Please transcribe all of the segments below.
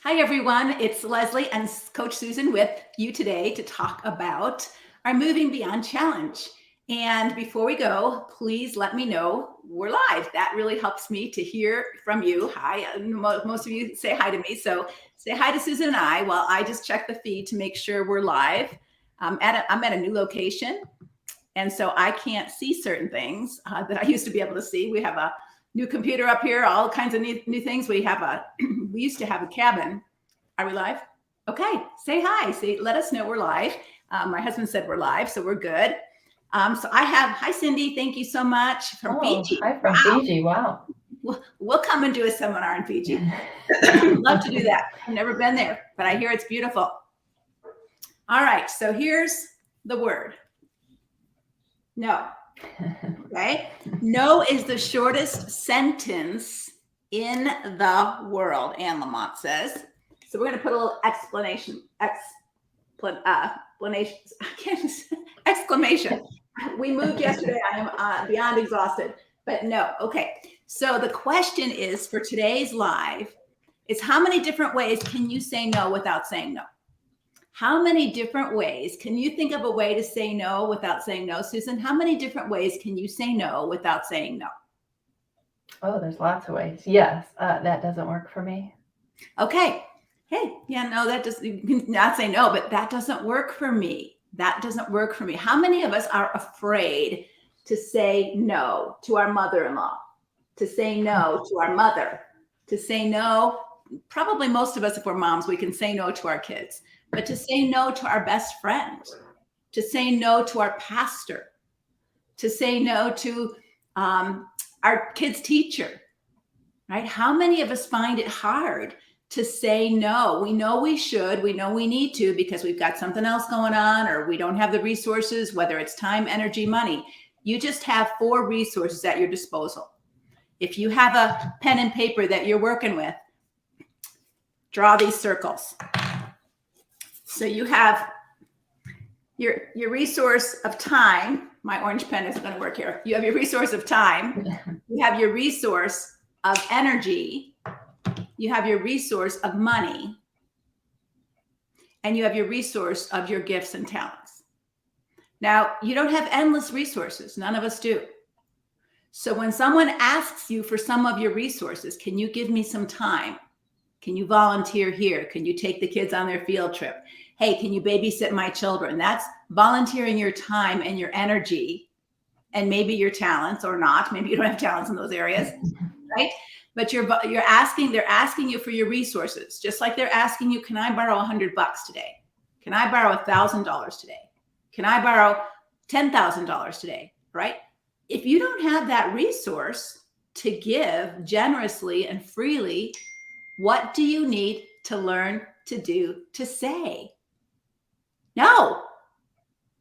Hi, everyone. It's Leslie and Coach Susan with you today to talk about our Moving Beyond Challenge. And before we go, please let me know we're live. That really helps me to hear from you. Hi. Most of you say hi to me. So say hi to Susan and I while I just check the feed to make sure we're live. I'm at a new location. And so I can't see certain things that I used to be able to see. We have a new computer up here, all kinds of new things. We used to have a cabin. Are we live? Okay, say hi. Let us know we're live. My husband said we're live, so we're good. Hi, Cindy. Thank you so much from Fiji. Hi from Fiji. Wow. We'll come and do a seminar in Fiji. Love to do that. I've never been there, but I hear it's beautiful. All right, so here's the word. No. Okay. No is the shortest sentence in the world, Anne Lamont says. So we're going to put a little exclamation. We moved yesterday. I am beyond exhausted, but no. Okay. So the question is for today's live is how many different ways can you say no without saying no? How many different ways can you think of a way to say no without saying no, Susan? How many different ways can you say no without saying no? Oh, there's lots of ways. Yes, that doesn't work for me. Okay. Hey, yeah, no, you can not say no, but that doesn't work for me. That doesn't work for me. How many of us are afraid to say no to our mother-in-law, to say no to our mother, to say no? Probably most of us, if we're moms, we can say no to our kids. But to say no to our best friend, to say no to our pastor, to say no to our kids' teacher, right? How many of us find it hard to say no? We know we should, we know we need to because we've got something else going on or we don't have the resources, whether it's time, energy, money. You just have 4 resources at your disposal. If you have a pen and paper that you're working with, draw these circles. So you have your resource of time. My orange pen is going to work here. You have your resource of time. You have your resource of energy. You have your resource of money. And you have your resource of your gifts and talents. Now, you don't have endless resources. None of us do. So when someone asks you for some of your resources, can you give me some time? Can you volunteer here? Can you take the kids on their field trip? Hey, can you babysit my children? That's volunteering your time and your energy and maybe your talents or not. Maybe you don't have talents in those areas, right? But they're asking you for your resources, just like they're asking you, can I borrow $100 today? Can I borrow $1,000 today? Can I borrow $10,000 today, right? If you don't have that resource to give generously and freely, what do you need to learn to do to say? No,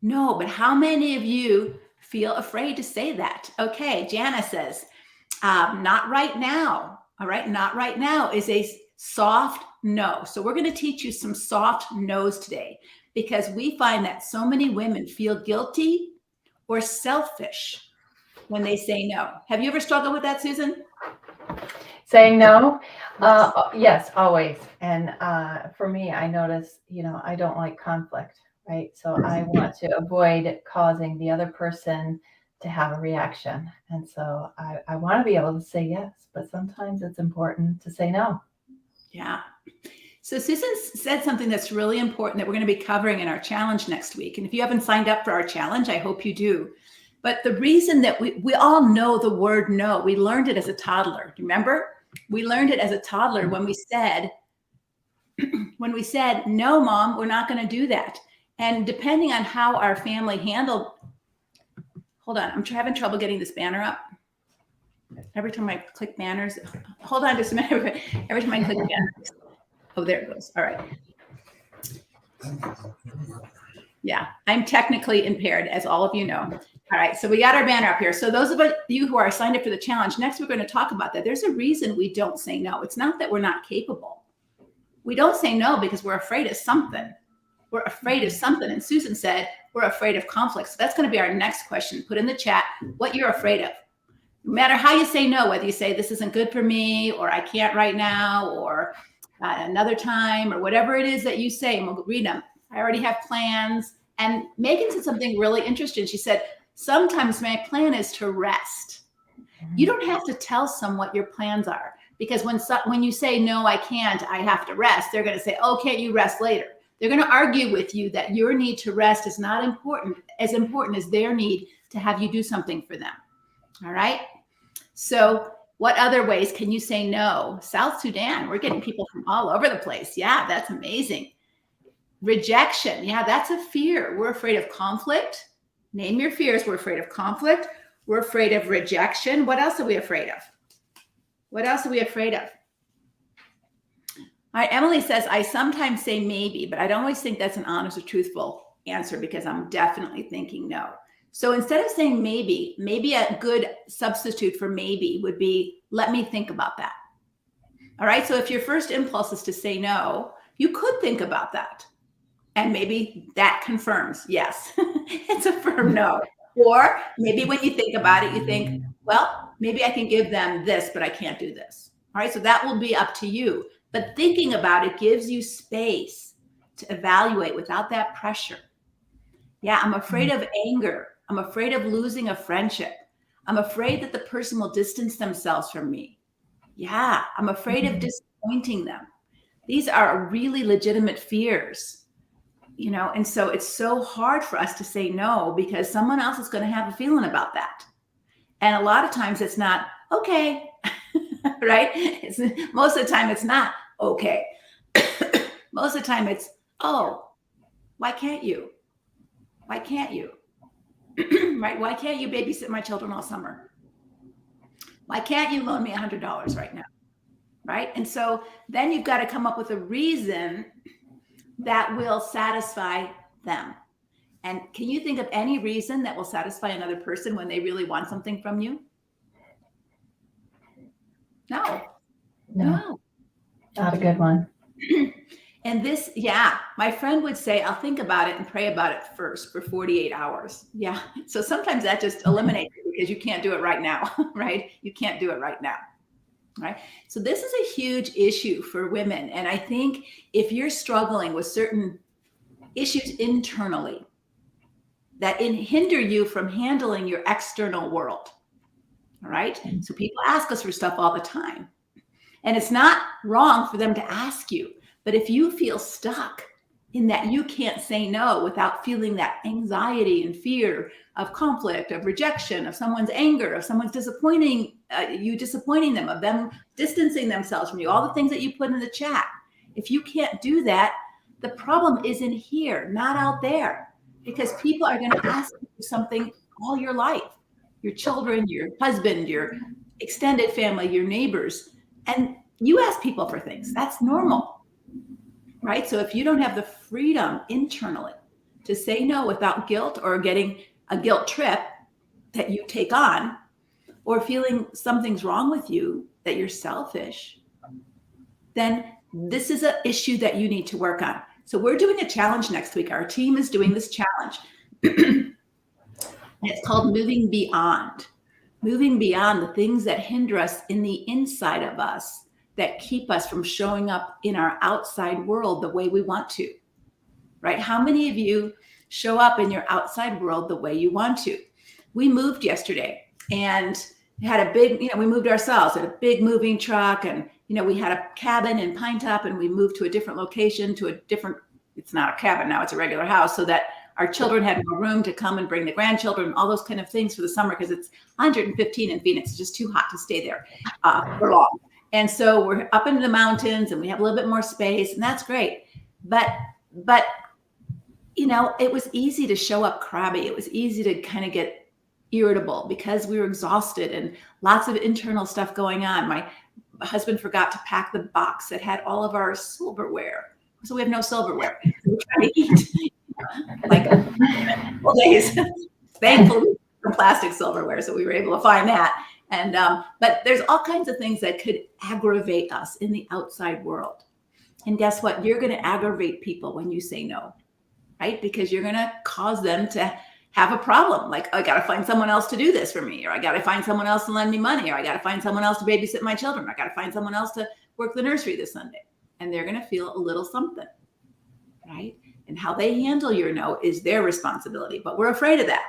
but how many of you feel afraid to say that? Okay, Jana says, not right now. All right, not right now is a soft no. So we're going to teach you some soft no's today because we find that so many women feel guilty or selfish when they say no. Have you ever struggled with that, Susan? Saying no? Yes, always. And for me, I notice, I don't like conflict, right? So I want to avoid causing the other person to have a reaction. And so I want to be able to say yes, but sometimes it's important to say no. Yeah. So Susan said something that's really important that we're going to be covering in our challenge next week. And if you haven't signed up for our challenge, I hope you do. But the reason that we all know the word no, we learned it as a toddler. Remember? We learned it as a toddler when we said, no, Mom, we're not going to do that. And depending on how our family handled, hold on, I'm having trouble getting this banner up. Every time I click banners, hold on just a minute. Every time I click banners. Oh, there it goes. All right. Yeah, I'm technically impaired, as all of you know. All right, so we got our banner up here. So those of you who are signed up for the challenge, next we're going to talk about that. There's a reason we don't say no. It's not that we're not capable. We don't say no because we're afraid of something. We're afraid of something. And Susan said, we're afraid of conflict. So that's going to be our next question. Put in the chat what you're afraid of. No matter how you say no, whether you say this isn't good for me, or I can't right now, or another time, or whatever it is that you say, and we'll read them. I already have plans. And Megan said something really interesting. She said, sometimes my plan is to rest. You don't have to tell someone what your plans are, because when you say, no, I can't, I have to rest, they're going to say, oh, can't you rest later? They're going to argue with you that your need to rest is not important as their need to have you do something for them. All right. So what other ways can you say no? South Sudan, we're getting people from all over the place. Yeah, that's amazing. Rejection. Yeah, that's a fear. We're afraid of conflict. Name your fears. We're afraid of conflict. We're afraid of rejection. What else are we afraid of? What else are we afraid of? All right, Emily says, I sometimes say maybe, but I don't always think that's an honest or truthful answer, because I'm definitely thinking no. So instead of saying maybe a good substitute for maybe would be, let me think about that. All right, so if your first impulse is to say no, you could think about that. And maybe that confirms, yes, it's a firm no. Or maybe when you think about it, you think, well, maybe I can give them this, but I can't do this. All right, so that will be up to you. But thinking about it gives you space to evaluate without that pressure. Yeah, I'm afraid of anger. I'm afraid of losing a friendship. I'm afraid that the person will distance themselves from me. Yeah, I'm afraid of disappointing them. These are really legitimate fears. And so it's so hard for us to say no, because someone else is going to have a feeling about that. And a lot of times it's not okay, right? Most of the time it's not okay. Most of the time it's, oh, why can't you? Why can't you? Right? Why can't you babysit my children all summer? Why can't you loan me $100 right now? Right? And so then you've got to come up with a reason that will satisfy them. And can you think of any reason that will satisfy another person when they really want something from you? No. Not a good one. And this, my friend would say, I'll think about it and pray about it first for 48 hours. Yeah. So sometimes that just eliminates it, because you can't do it right now, right? You can't do it right now. Right. So this is a huge issue for women. And I think if you're struggling with certain issues internally that hinder you from handling your external world. All right. So people ask us for stuff all the time. And it's not wrong for them to ask you. But if you feel stuck in that you can't say no without feeling that anxiety and fear of conflict, of rejection, of someone's anger, of someone's disappointing them, of them distancing themselves from you, all the things that you put in the chat. If you can't do that, the problem is in here, not out there, because people are going to ask you for something all your life, your children, your husband, your extended family, your neighbors, and you ask people for things. That's normal, right? So if you don't have the freedom internally to say no without guilt, or getting a guilt trip that you take on, or feeling something's wrong with you, that you're selfish, then this is an issue that you need to work on. So we're doing a challenge next week. Our team is doing this challenge. And it's called moving beyond the things that hinder us in the inside of us, that keep us from showing up in our outside world the way we want to, right? How many of you show up in your outside world the way you want to? We moved yesterday and had a big, we moved ourselves, had a big moving truck, and, we had a cabin in Pine Top, and we moved to a different location, it's not a cabin now, it's a regular house, so that our children had more room to come and bring the grandchildren, all those kind of things for the summer, because it's 115 in Phoenix. It's just too hot to stay there for long. And so we're up into the mountains and we have a little bit more space, and that's great. But it was easy to show up crabby. It was easy to kind of get irritable because we were exhausted and lots of internal stuff going on. My husband forgot to pack the box that had all of our silverware. So we have no silverware. We're trying to eat like days. Thankfully, some plastic silverware, so we were able to find that. And but there's all kinds of things that could aggravate us in the outside world. And guess what? You're going to aggravate people when you say no, right? Because you're going to cause them to have a problem. Like, I got to find someone else to do this for me, or I got to find someone else to lend me money, or I got to find someone else to babysit my children, or I got to find someone else to work the nursery this Sunday. and they're going to feel a little something, right? And how they handle your no is their responsibility, but we're afraid of that,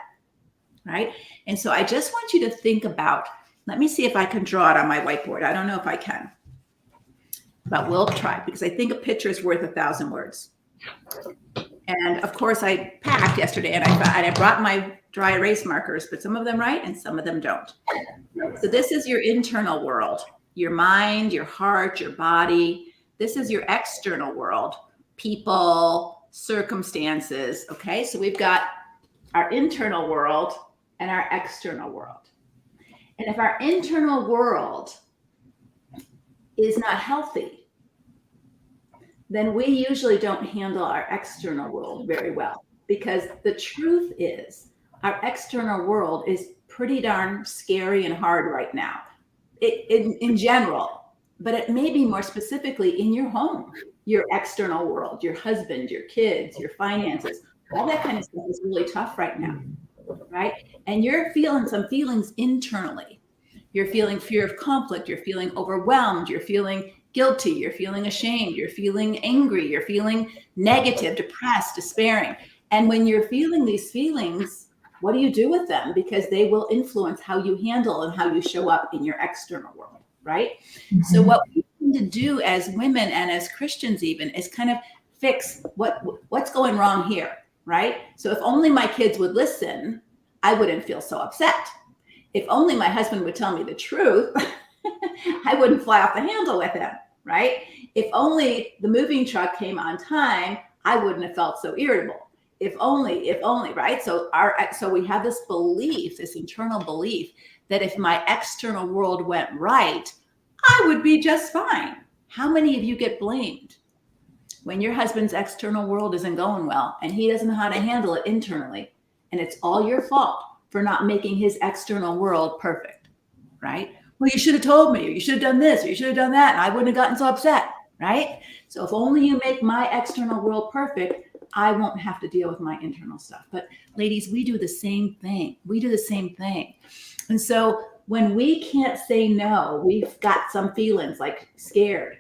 right? And so I just want you to think about, let me see if I can draw it on my whiteboard. I don't know if I can, but we'll try, because I think a picture is worth 1,000 words. And of course I packed yesterday and I brought my dry erase markers, but some of them write and some of them don't. So this is your internal world, your mind, your heart, your body. This is your external world, people, circumstances. Okay, so we've got our internal world and our external world. And if our internal world is not healthy, then we usually don't handle our external world very well, because the truth is our external world is pretty darn scary and hard right now, in general, but it may be more specifically in your home, your external world, your husband, your kids, your finances, all that kind of stuff is really tough right now, right? And you're feeling some feelings internally. You're feeling fear of conflict, you're feeling overwhelmed, you're feeling guilty, you're feeling ashamed, you're feeling angry, you're feeling negative, depressed, despairing. And when you're feeling these feelings, what do you do with them? Because they will influence how you handle and how you show up in your external world, right? Mm-hmm. So what we need to do as women and as Christians even is kind of fix what's going wrong here, right? So if only my kids would listen, I wouldn't feel so upset. If only my husband would tell me the truth, I wouldn't fly off the handle with him, right? If only the moving truck came on time, I wouldn't have felt so irritable. If only, right? So we have this belief, this internal belief that if my external world went right, I would be just fine. How many of you get blamed when your husband's external world isn't going well and he doesn't know how to handle it internally, and it's all your fault for not making his external world perfect, right? Well, you should have told me, or you should have done this, or you should have done that, and I wouldn't have gotten so upset, right? So if only you make my external world perfect, I won't have to deal with my internal stuff. But ladies, we do the same thing. And so when we can't say no, we've got some feelings like scared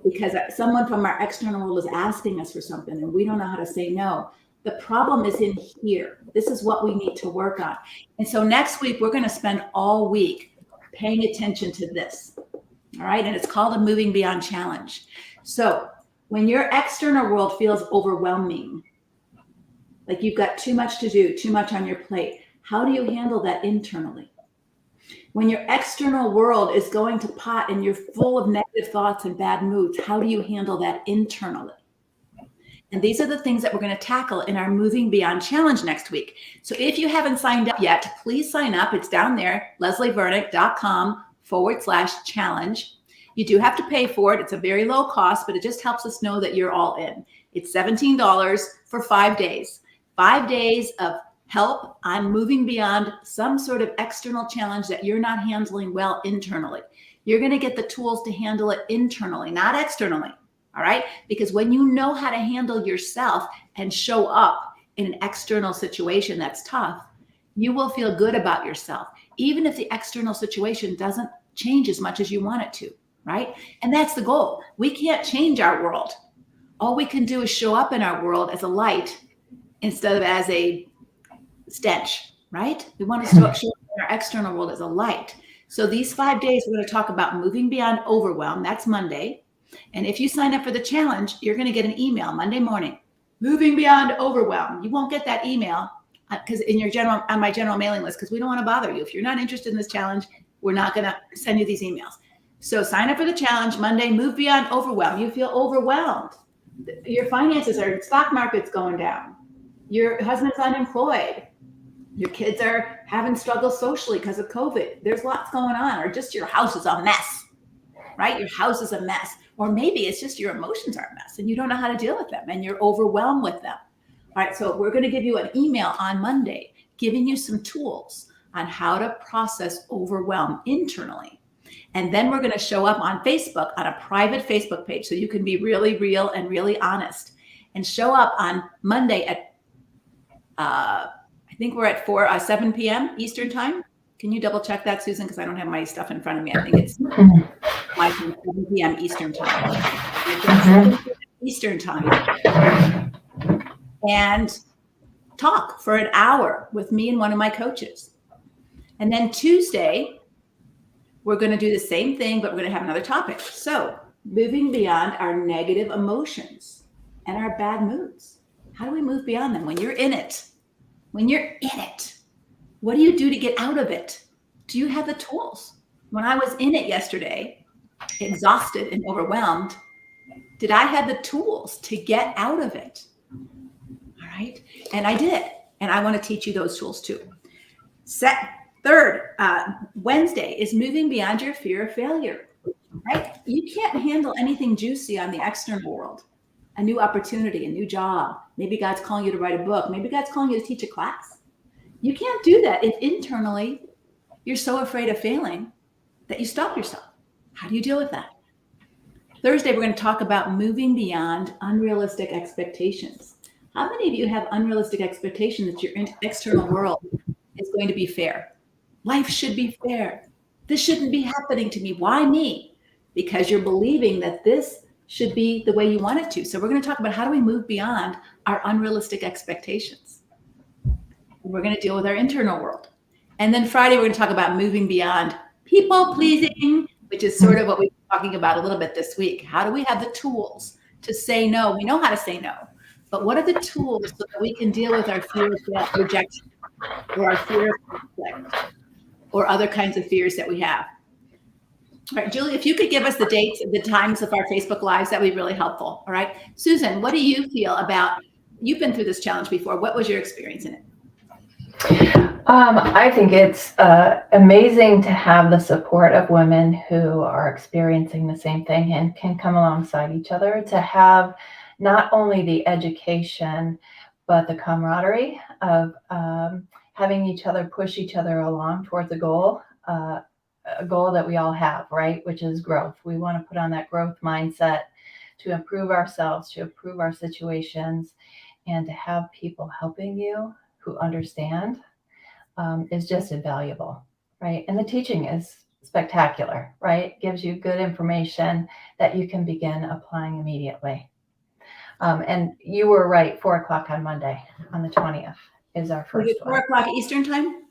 because someone from our external world is asking us for something and we don't know how to say no. The problem is in here. This is what we need to work on. And so next week, we're going to spend all week paying attention to this. All right. And it's called a Moving Beyond Challenge. So when your external world feels overwhelming, like you've got too much to do, too much on your plate, how do you handle that internally? When your external world is going to pot and you're full of negative thoughts and bad moods, how do you handle that internally? And these are the things that we're going to tackle in our Moving Beyond Challenge next week. So if you haven't signed up yet, please sign up. It's down there, leslievernick.com/challenge. You do have to pay for it. It's a very low cost, but it just helps us know that you're all in. It's $17 for 5 days. 5 days of help on moving beyond some sort of external challenge that you're not handling well internally. You're going to get the tools to handle it internally, not externally. All right? Because when you know how to handle yourself and show up in an external situation that's tough, you will feel good about yourself, even if the external situation doesn't change as much as you want it to, right? And that's the goal. We can't change our world. All we can do is show up in our world as a light instead of as a stench, right? We want to show up in our external world as a light. So these 5 days, we're going to talk about moving beyond overwhelm. That's Monday. And if you sign up for the challenge, you're going to get an email Monday morning, Moving Beyond Overwhelm. You won't get that email because on my general mailing list, because we don't want to bother you. If you're not interested in this challenge, we're not going to send you these emails. So sign up for the challenge Monday, Move Beyond Overwhelm. You feel overwhelmed. Your finances stock market's going down. Your husband's unemployed. Your kids are having struggles socially because of COVID. There's lots going on, or just your house is a mess, right? Your house is a mess. Or maybe it's just your emotions are a mess and you don't know how to deal with them and you're overwhelmed with them. All right, so we're going to give you an email on Monday, giving you some tools on how to process overwhelm internally. And then we're going to show up on Facebook on a private Facebook page so you can be really real and really honest. And show up on Monday at, I think we're at 7 p.m. Eastern time. Can you double check that, Susan? Because I don't have my stuff in front of me. I think it's my time, 7 p.m. Eastern time. 7 p.m. Eastern time, and talk for an hour with me and one of my coaches. And then Tuesday, we're going to do the same thing, but we're going to have another topic. So moving beyond our negative emotions and our bad moods. How do we move beyond them? When you're in it, what do you do to get out of it? Do you have the tools? When I was in it yesterday, exhausted and overwhelmed, did I have the tools to get out of it? All right. And I did. And I want to teach you those tools too. Third, Wednesday is moving beyond your fear of failure, right? You can't handle anything juicy on the external world. A new opportunity, a new job. Maybe God's calling you to write a book. Maybe God's calling you to teach a class. You can't do that if internally you're so afraid of failing that you stop yourself. How do you deal with that? Thursday, we're going to talk about moving beyond unrealistic expectations. How many of you have unrealistic expectations that your external world is going to be fair? Life should be fair. This shouldn't be happening to me. Why me? Because you're believing that this should be the way you want it to. So we're going to talk about how do we move beyond our unrealistic expectations. We're going to deal with our internal world. And then Friday, we're going to talk about moving beyond people pleasing, which is sort of what we've been talking about a little bit this week. How do we have the tools to say no? We know how to say no, but what are the tools so that we can deal with our fear of rejection or our fear of conflict or other kinds of fears that we have? All right, Julie, if you could give us the dates and the times of our Facebook Lives, that would be really helpful. All right. Susan, what do you feel about, you've been through this challenge before. What was your experience in it? I think it's amazing to have the support of women who are experiencing the same thing and can come alongside each other, to have not only the education, but the camaraderie of having each other push each other along towards a goal that we all have, right? Which is growth. We want to put on that growth mindset to improve ourselves, to improve our situations, and to have people helping you who understand is just invaluable, right? And the teaching is spectacular, right? It gives you good information that you can begin applying immediately. And you were right, 4:00 on Monday, on the 20th is our first one. 4:00 Eastern time?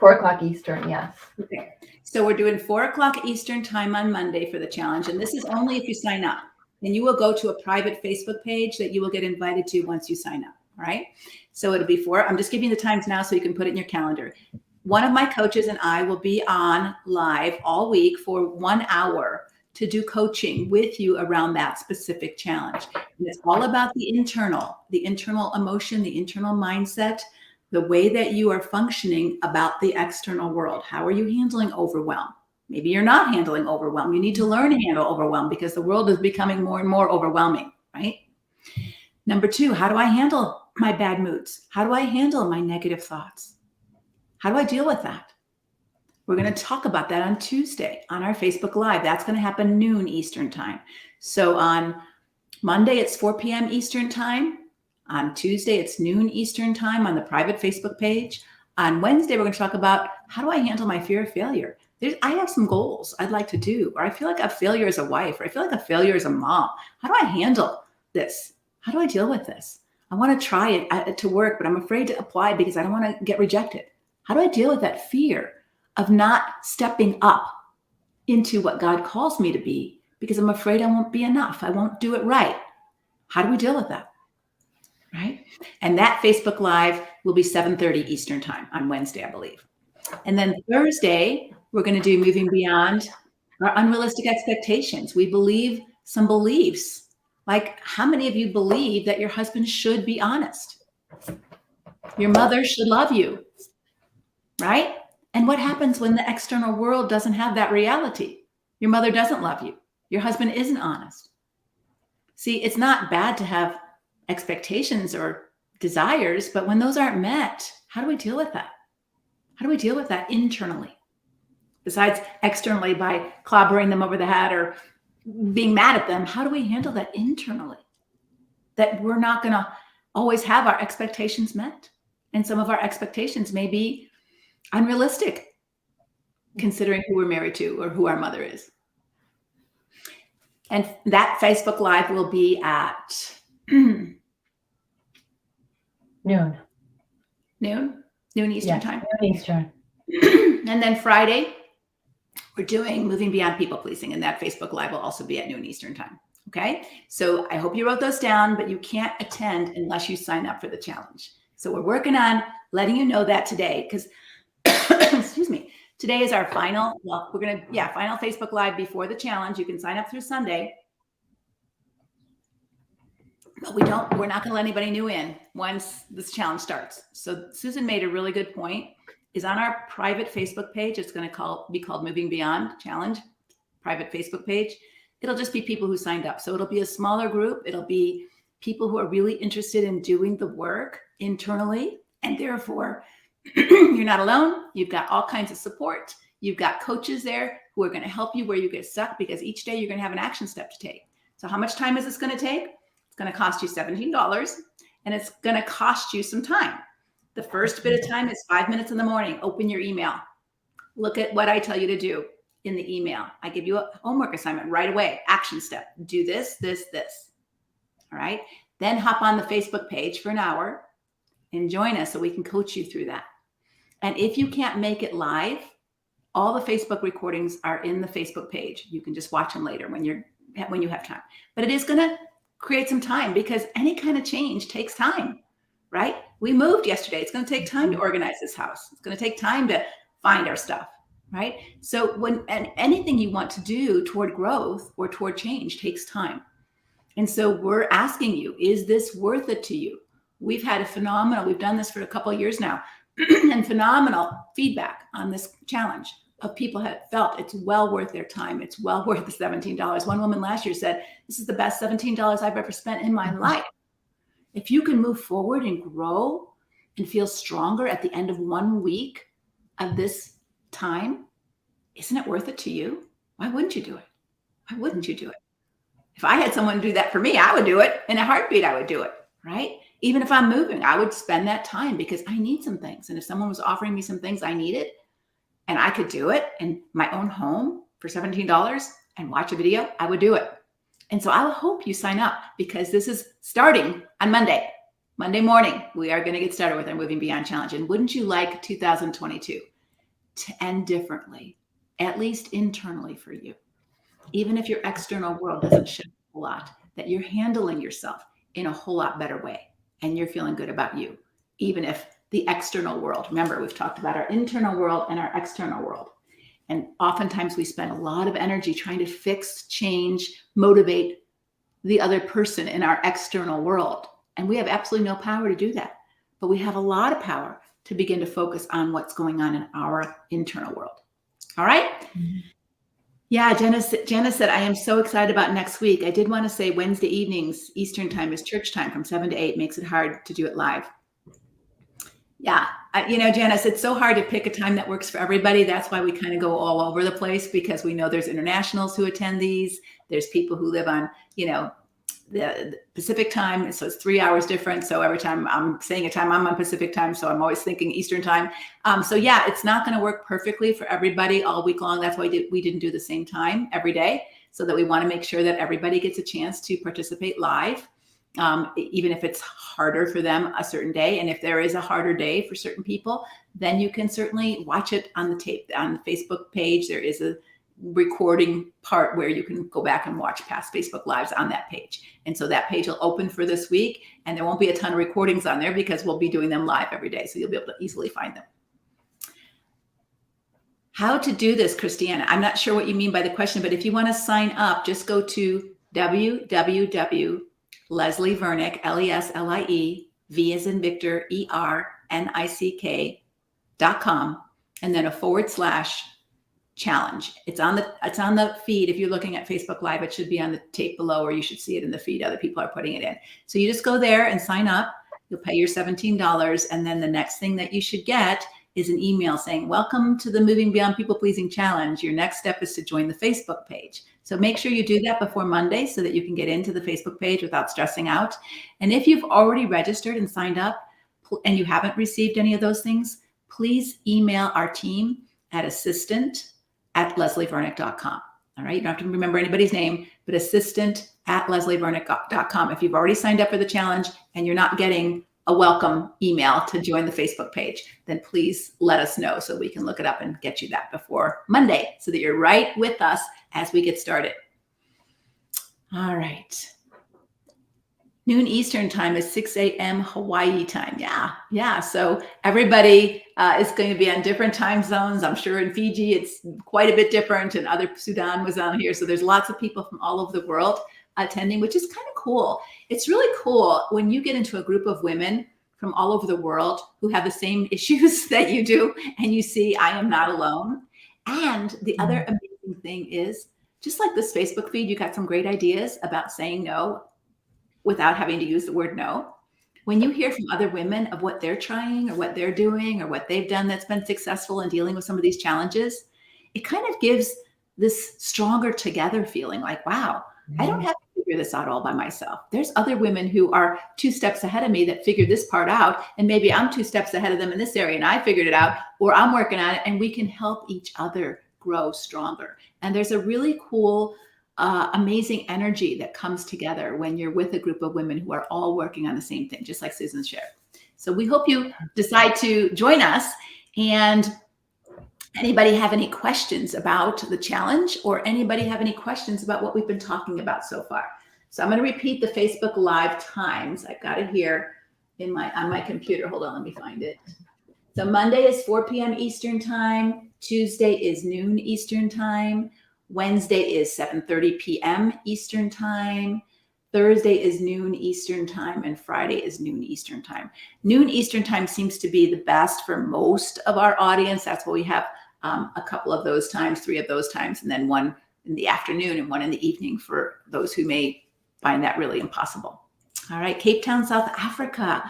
4:00 Eastern, yes. Okay. So we're doing 4:00 Eastern time on Monday for the challenge. And this is only if you sign up. And you will go to a private Facebook page that you will get invited to once you sign up. All right. So it'll be I'm just giving you the times now so you can put it in your calendar. One of my coaches and I will be on live all week for 1 hour to do coaching with you around that specific challenge. And it's all about the internal emotion, the internal mindset, the way that you are functioning about the external world. How are you handling overwhelm? Maybe you're not handling overwhelm. You need to learn to handle overwhelm because the world is becoming more and more overwhelming, right? Number 2, how do I handle my bad moods? How do I handle my negative thoughts? How do I deal with that? We're going to talk about that on Tuesday on our Facebook Live. That's going to happen noon Eastern time. So on Monday, it's 4 p.m. Eastern time. On Tuesday, it's noon Eastern time on the private Facebook page. On Wednesday, we're going to talk about how do I handle my fear of failure? I have some goals I'd like to do, or I feel like a failure as a wife, or I feel like a failure as a mom. How do I handle this? How do I deal with this? I want to try it to work, but I'm afraid to apply because I don't want to get rejected. How do I deal with that fear of not stepping up into what God calls me to be because I'm afraid I won't be enough? I won't do it right. How do we deal with that? Right? And that Facebook Live will be 7:30 Eastern time on Wednesday, I believe. And then Thursday, we're going to do moving beyond our unrealistic expectations. We believe some beliefs. Like, how many of you believe that your husband should be honest? Your mother should love you, right? And what happens when the external world doesn't have that reality? Your mother doesn't love you. Your husband isn't honest. See, it's not bad to have expectations or desires, but when those aren't met, how do we deal with that? How do we deal with that internally? Besides externally by clobbering them over the head or being mad at them, how do we handle that internally? That we're not going to always have our expectations met. And some of our expectations may be unrealistic, considering who we're married to or who our mother is. And that Facebook Live will be at Noon. noon Eastern time. Noon Eastern. And then Friday, we're doing Moving Beyond People Pleasing, and that Facebook Live will also be at noon Eastern time. Okay. So I hope you wrote those down, but you can't attend unless you sign up for the challenge. So we're working on letting you know that today, because, excuse me, today is our final, well, final Facebook Live before the challenge. You can sign up through Sunday. But we're not going to let anybody new in once this challenge starts. So Susan made a really good point. Is on our private Facebook page. It's going to be called Moving Beyond Challenge, private Facebook page. It'll just be people who signed up. So it'll be a smaller group. It'll be people who are really interested in doing the work internally. And therefore, you're not alone. You've got all kinds of support. You've got coaches there who are going to help you where you get stuck, because each day you're going to have an action step to take. So how much time is this going to take? It's going to cost you $17, and it's going to cost you some time. The first bit of time is 5 minutes in the morning. Open your email. Look at what I tell you to do in the email. I give you a homework assignment right away. Action step. Do this, this, this. All right. Then hop on the Facebook page for an hour and join us so we can coach you through that. And if you can't make it live, all the Facebook recordings are in the Facebook page. You can just watch them later when you have time. But it is going to create some time, because any kind of change takes time. Right? We moved yesterday. It's going to take time to organize this house. It's going to take time to find our stuff, right? So anything you want to do toward growth or toward change takes time. And so we're asking you, is this worth it to you? We've done this for a couple of years now, and phenomenal feedback on this challenge of people have felt it's well worth their time. It's well worth the $17. One woman last year said, this is the best $17 I've ever spent in my life. If you can move forward and grow and feel stronger at the end of 1 week of this time, isn't it worth it to you? Why wouldn't you do it? Why wouldn't you do it? If I had someone do that for me, I would do it. In a heartbeat, I would do it, right? Even if I'm moving, I would spend that time because I need some things. And if someone was offering me some things I needed and I could do it in my own home for $17 and watch a video, I would do it. And so I hope you sign up, because this is starting on Monday morning. We are going to get started with our Moving Beyond Challenge. And wouldn't you like 2022 to end differently, at least internally for you? Even if your external world doesn't shift a whole lot, that you're handling yourself in a whole lot better way and you're feeling good about you, even if the external world, remember, we've talked about our internal world and our external world. And oftentimes we spend a lot of energy trying to fix, change, motivate the other person in our external world. And we have absolutely no power to do that. But we have a lot of power to begin to focus on what's going on in our internal world. All right? Mm-hmm. Yeah, Jenna said, I am so excited about next week. I did want to say Wednesday evenings, Eastern time, is church time from 7 to 8. Makes it hard to do it live. Yeah. Janice, it's so hard to pick a time that works for everybody. That's why we kind of go all over the place, because we know there's internationals who attend these. There's people who live on, the Pacific time. So it's 3 hours different. So every time I'm saying a time, I'm on Pacific time. So I'm always thinking Eastern time. So yeah, it's not going to work perfectly for everybody all week long. That's why we didn't do the same time every day, so that we want to make sure that everybody gets a chance to participate live. Even if it's harder for them a certain day. And if there is a harder day for certain people, then you can certainly watch it on the tape. On the Facebook page, there is a recording part where you can go back and watch past Facebook Lives on that page. And so that page will open for this week, and there won't be a ton of recordings on there because we'll be doing them live every day. So you'll be able to easily find them. How to do this, Christiana? I'm not sure what you mean by the question, but if you want to sign up, just go to Leslie Vernick, LESLIE, V as in Victor, ERNICK.com, and then a /challenge. It's on the feed. If you're looking at Facebook Live, it should be on the tape below, or you should see it in the feed. Other people are putting it in. So you just go there and sign up. You'll pay your $17. And then the next thing that you should get is an email saying, welcome to the Moving Beyond People Pleasing Challenge. Your next step is to join the Facebook page. So make sure you do that before Monday so that you can get into the Facebook page without stressing out. And if you've already registered and signed up and you haven't received any of those things, please email our team at assistant@leslievernick.com. All right. You don't have to remember anybody's name, but assistant@leslievernick.com. If you've already signed up for the challenge and you're not getting a welcome email to join the Facebook page, then please let us know so we can look it up and get you that before Monday so that you're right with us as we get started. All right. Noon Eastern time is 6 a.m. Hawaii time. Yeah. So everybody is going to be on different time zones. I'm sure in Fiji, it's quite a bit different, and other Sudan was on here. So there's lots of people from all over the world attending, which is kind of cool. It's really cool when you get into a group of women from all over the world who have the same issues that you do, and you see, I am not alone. And the other amazing thing is, just like this Facebook feed, you got some great ideas about saying no without having to use the word no. When you hear from other women of what they're trying or what they're doing or what they've done that's been successful in dealing with some of these challenges, it kind of gives this stronger together feeling like, wow, I don't have to figure this out all by myself. There's other women who are 2 steps ahead of me that figured this part out, and maybe I'm 2 steps ahead of them in this area and I figured it out, or I'm working on it, and we can help each other grow stronger. And there's a really cool amazing energy that comes together when you're with a group of women who are all working on the same thing, just like Susan shared. So we hope you decide to join us. And anybody have any questions about the challenge, or anybody have any questions about what we've been talking about so far? So I'm going to repeat the Facebook Live times. I've got it here on my computer. Hold on, let me find it. So Monday is 4 p.m. Eastern time. Tuesday is noon Eastern time. Wednesday is 7:30 p.m. Eastern time. Thursday is noon Eastern time, and Friday is noon Eastern time. Noon Eastern time seems to be the best for most of our audience. That's why we have a couple of those times, 3 of those times, and then 1 in the afternoon and 1 in the evening for those who may find that really impossible. All right, Cape Town, South Africa.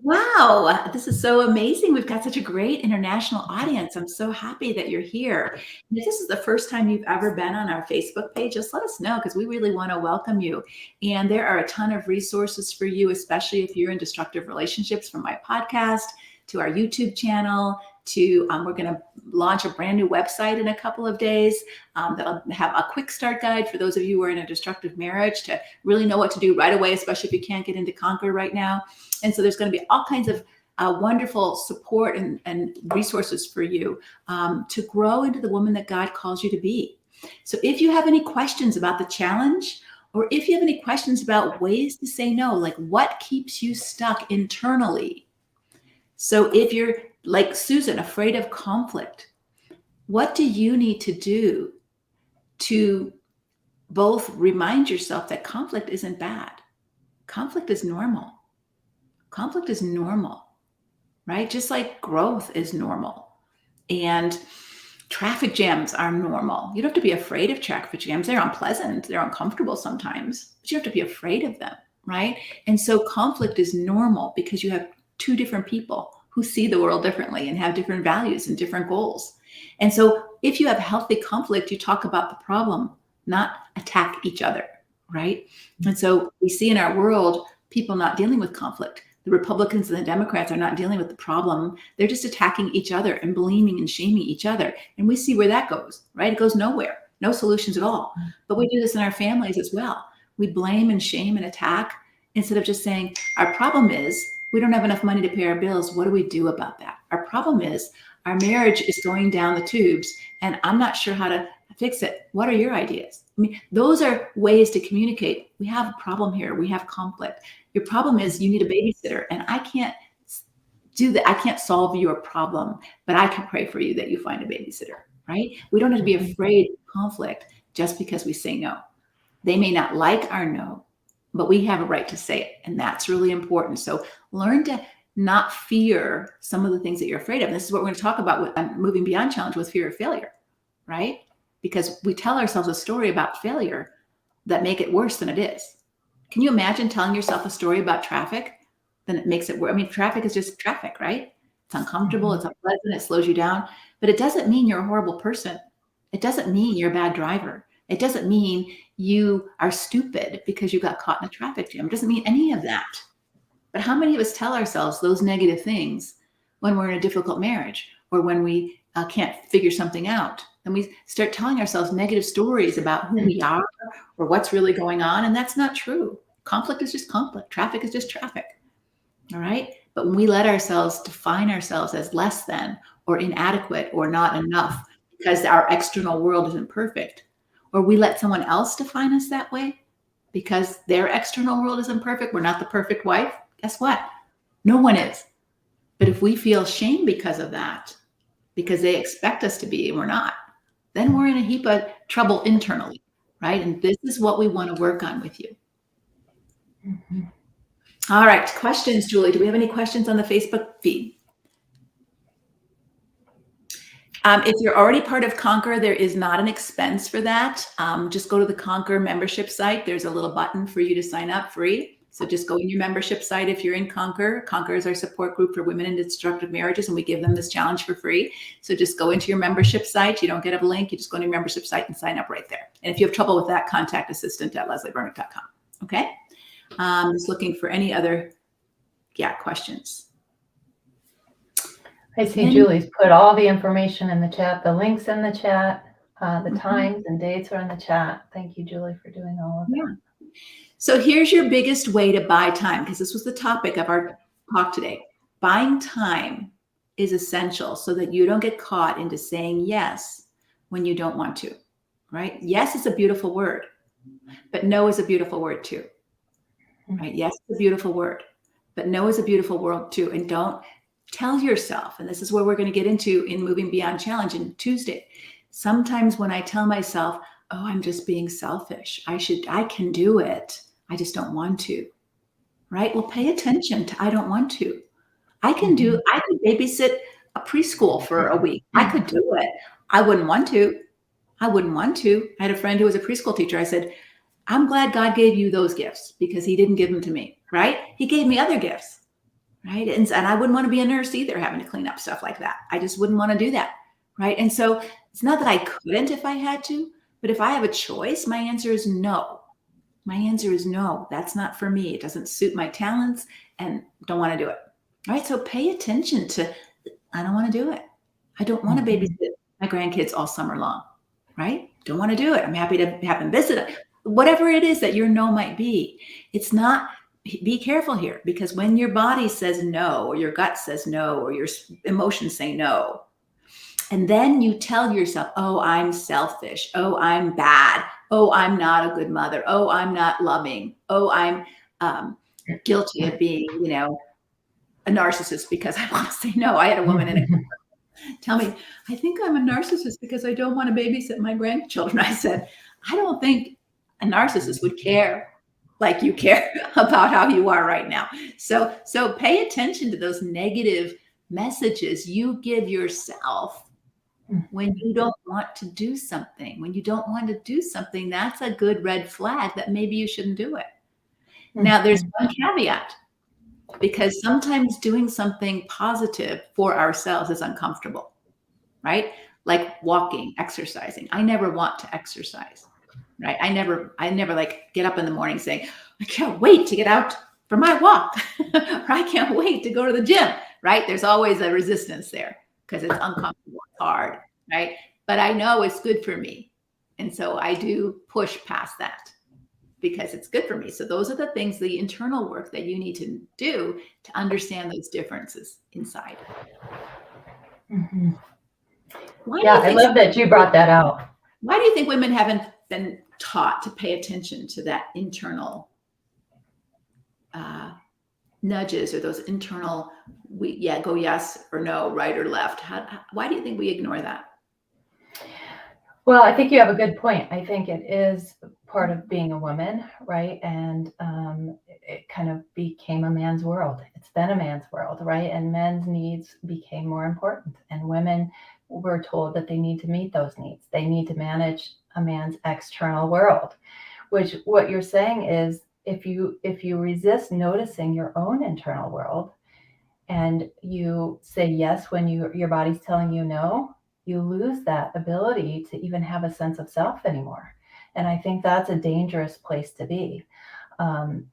Wow, this is so amazing. We've got such a great international audience. I'm so happy that you're here. And if this is the first time you've ever been on our Facebook page, just let us know, because we really want to welcome you. And there are a ton of resources for you, especially if you're in destructive relationships, from my podcast to our YouTube channel to we're going to launch a brand new website in a couple of days that'll have a quick start guide for those of you who are in a destructive marriage to really know what to do right away, especially if you can't get into Conquer right now. And so there's going to be all kinds of wonderful support and resources for you to grow into the woman that God calls you to be. So if you have any questions about the challenge, or if you have any questions about ways to say no, like what keeps you stuck internally. So if you're like Susan, afraid of conflict, what do you need to do to both remind yourself that conflict isn't bad? Conflict is normal. Conflict is normal, right? Just like growth is normal. And traffic jams are normal. You don't have to be afraid of traffic jams. They're unpleasant. They're uncomfortable sometimes, but you don't have to be afraid of them, right? And so conflict is normal because you have 2 different people who see the world differently and have different values and different goals. And so if you have healthy conflict, you talk about the problem, not attack each other, right? And so we see in our world people not dealing with conflict. The Republicans and the Democrats are not dealing with the problem. They're just attacking each other and blaming and shaming each other. And we see where that goes, right? It goes nowhere, no solutions at all. But we do this in our families as well. We blame and shame and attack instead of just saying, our problem is we don't have enough money to pay our bills. What do we do about that? Our problem is our marriage is going down the tubes and I'm not sure how to fix it. What are your ideas? I mean, those are ways to communicate. We have a problem here. We have conflict. Your problem is you need a babysitter, and I can't do that. I can't solve your problem, but I can pray for you that you find a babysitter, right? We don't have to be afraid of conflict just because we say no. They may not like our no, but we have a right to say it. And that's really important. So learn to not fear some of the things that you're afraid of. And this is what we're going to talk about with Moving Beyond Challenge, with fear of failure, right? Because we tell ourselves a story about failure that make it worse than it is. Can you imagine telling yourself a story about traffic? Then it makes it worse. I mean, traffic is just traffic, right? It's uncomfortable, it's unpleasant, it slows you down, but it doesn't mean you're a horrible person. It doesn't mean you're a bad driver. It doesn't mean you are stupid because you got caught in a traffic jam. It doesn't mean any of that. But how many of us tell ourselves those negative things when we're in a difficult marriage or when we can't figure something out? and we start telling ourselves negative stories about who we are or what's really going on. And that's not true. Conflict is just conflict. Traffic is just traffic. All right. But when we let ourselves define ourselves as less than or inadequate or not enough because our external world isn't perfect, or we let someone else define us that way because their external world isn't perfect, we're not the perfect wife, guess what? No one is. But if we feel shame because of that, because they expect us to be and we're not, then we're in a heap of trouble internally, right? And this is what we want to work on with you. Mm-hmm. All right, questions, Julie. Do we have any questions on the Facebook feed? If you're already part of Conquer, there is not an expense for that. Just go to the Conquer membership site. There's a little button for you to sign up free. So just go in your membership site if you're in Conquer. Conquer is our support group for women in destructive marriages, and we give them this challenge for free. So just go into your membership site. You don't get a link. You just go to your membership site and sign up right there. And if you have trouble with that, contact assistant@lesliebernick.com. Okay? Just looking for any other questions. I see Julie's put all the information in the chat, the links in the chat, the times and dates are in the chat. Thank you, Julie, for doing all of that. So here's your biggest way to buy time, because this was the topic of our talk today. Buying time is essential so that you don't get caught into saying yes when you don't want to, right? Yes is a beautiful word, but no is a beautiful word too, right? Yes is a beautiful word, but no is a beautiful word too. And don't tell yourself, and this is where we're going to get into in Moving Beyond Challenge on Tuesday. Sometimes when I tell myself, oh, I'm just being selfish, I can do it, I just don't want to, right? Well, pay attention to I don't want to. I could babysit a preschool for a week. I could do it. I wouldn't want to. I had a friend who was a preschool teacher. I said, I'm glad God gave you those gifts because he didn't give them to me, right? He gave me other gifts. Right. And I wouldn't want to be a nurse either, having to clean up stuff like that. I just wouldn't want to do that. Right. And so it's not that I couldn't if I had to, but if I have a choice, my answer is no. My answer is no. That's not for me. It doesn't suit my talents and don't want to do it. Right. So pay attention to, I don't want to do it. I don't want to babysit my grandkids all summer long. Right. Don't want to do it. I'm happy to have them visit. Whatever it is that your no might be, it's not. Be careful here, because when your body says no, or your gut says no, or your emotions say no, and then you tell yourself, oh, I'm selfish. Oh, I'm bad. Oh, I'm not a good mother. Oh, I'm not loving. Oh, I'm guilty of being, a narcissist because I want to say no. I had a woman in it tell me, I think I'm a narcissist because I don't want to babysit my grandchildren. I said, I don't think a narcissist would care like you care about how you are right now. So pay attention to those negative messages you give yourself when you don't want to do something. When you don't want to do something, that's a good red flag that maybe you shouldn't do it. Now, there's one caveat, because sometimes doing something positive for ourselves is uncomfortable, right? Like walking, exercising. I never want to exercise. Right. I never like get up in the morning saying, I can't wait to get out for my walk. Or I can't wait to go to the gym. Right. There's always a resistance there because it's uncomfortable. It's hard. Right. But I know it's good for me. And so I do push past that because it's good for me. So those are the things, the internal work that you need to do to understand those differences inside. Mm-hmm. I love that you brought that out. Why do you think women haven't been taught to pay attention to that internal nudges, or those internal, go yes or no, right or left? Why do you think we ignore that? Well, I think you have a good point. I think it is part of being a woman, right? And it kind of became a man's world. It's been a man's world, right? And men's needs became more important. And women were told that they need to meet those needs. They need to manage a man's external world, which what you're saying is if you resist noticing your own internal world and you say yes when your body's telling you no, you lose that ability to even have a sense of self anymore. And I think that's a dangerous place to be.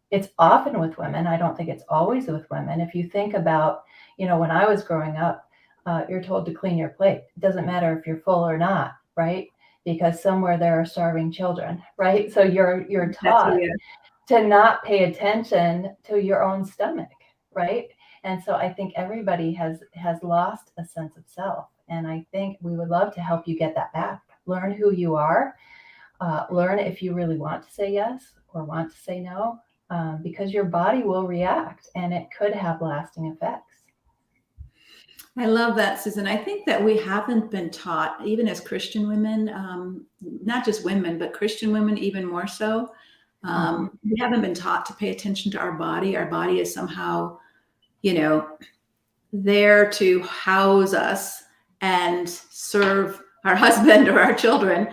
It's often with women. I don't think it's always with women. If you think about, when I was growing up, you're told to clean your plate. It doesn't matter if you're full or not. right? Because somewhere there are starving children, right? So you're That's taught yeah. to not pay attention to your own stomach, right? And so I think everybody has lost a sense of self, and I think we would love to help you get that back. Learn who you are. Learn if you really want to say yes or want to say no, because your body will react, and it could have lasting effects. I love that, Susan. I think that we haven't been taught, even as Christian women, not just women, but Christian women even more so. We haven't been taught to pay attention to our body. Our body is somehow, there to house us and serve our husband or our children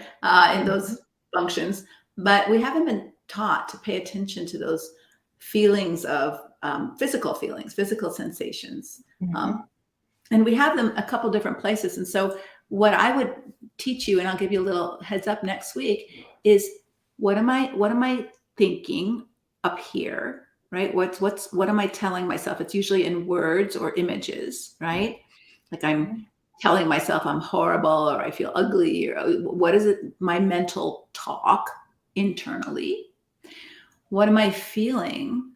in those functions. But we haven't been taught to pay attention to those feelings of physical feelings, physical sensations. And we have them a couple different places. And so what I would teach you, and I'll give you a little heads up next week, is what am I thinking up here, right? What am I telling myself? It's usually in words or images, right? Like I'm telling myself I'm horrible or I feel ugly, or what is it? My mental talk internally. What am I feeling?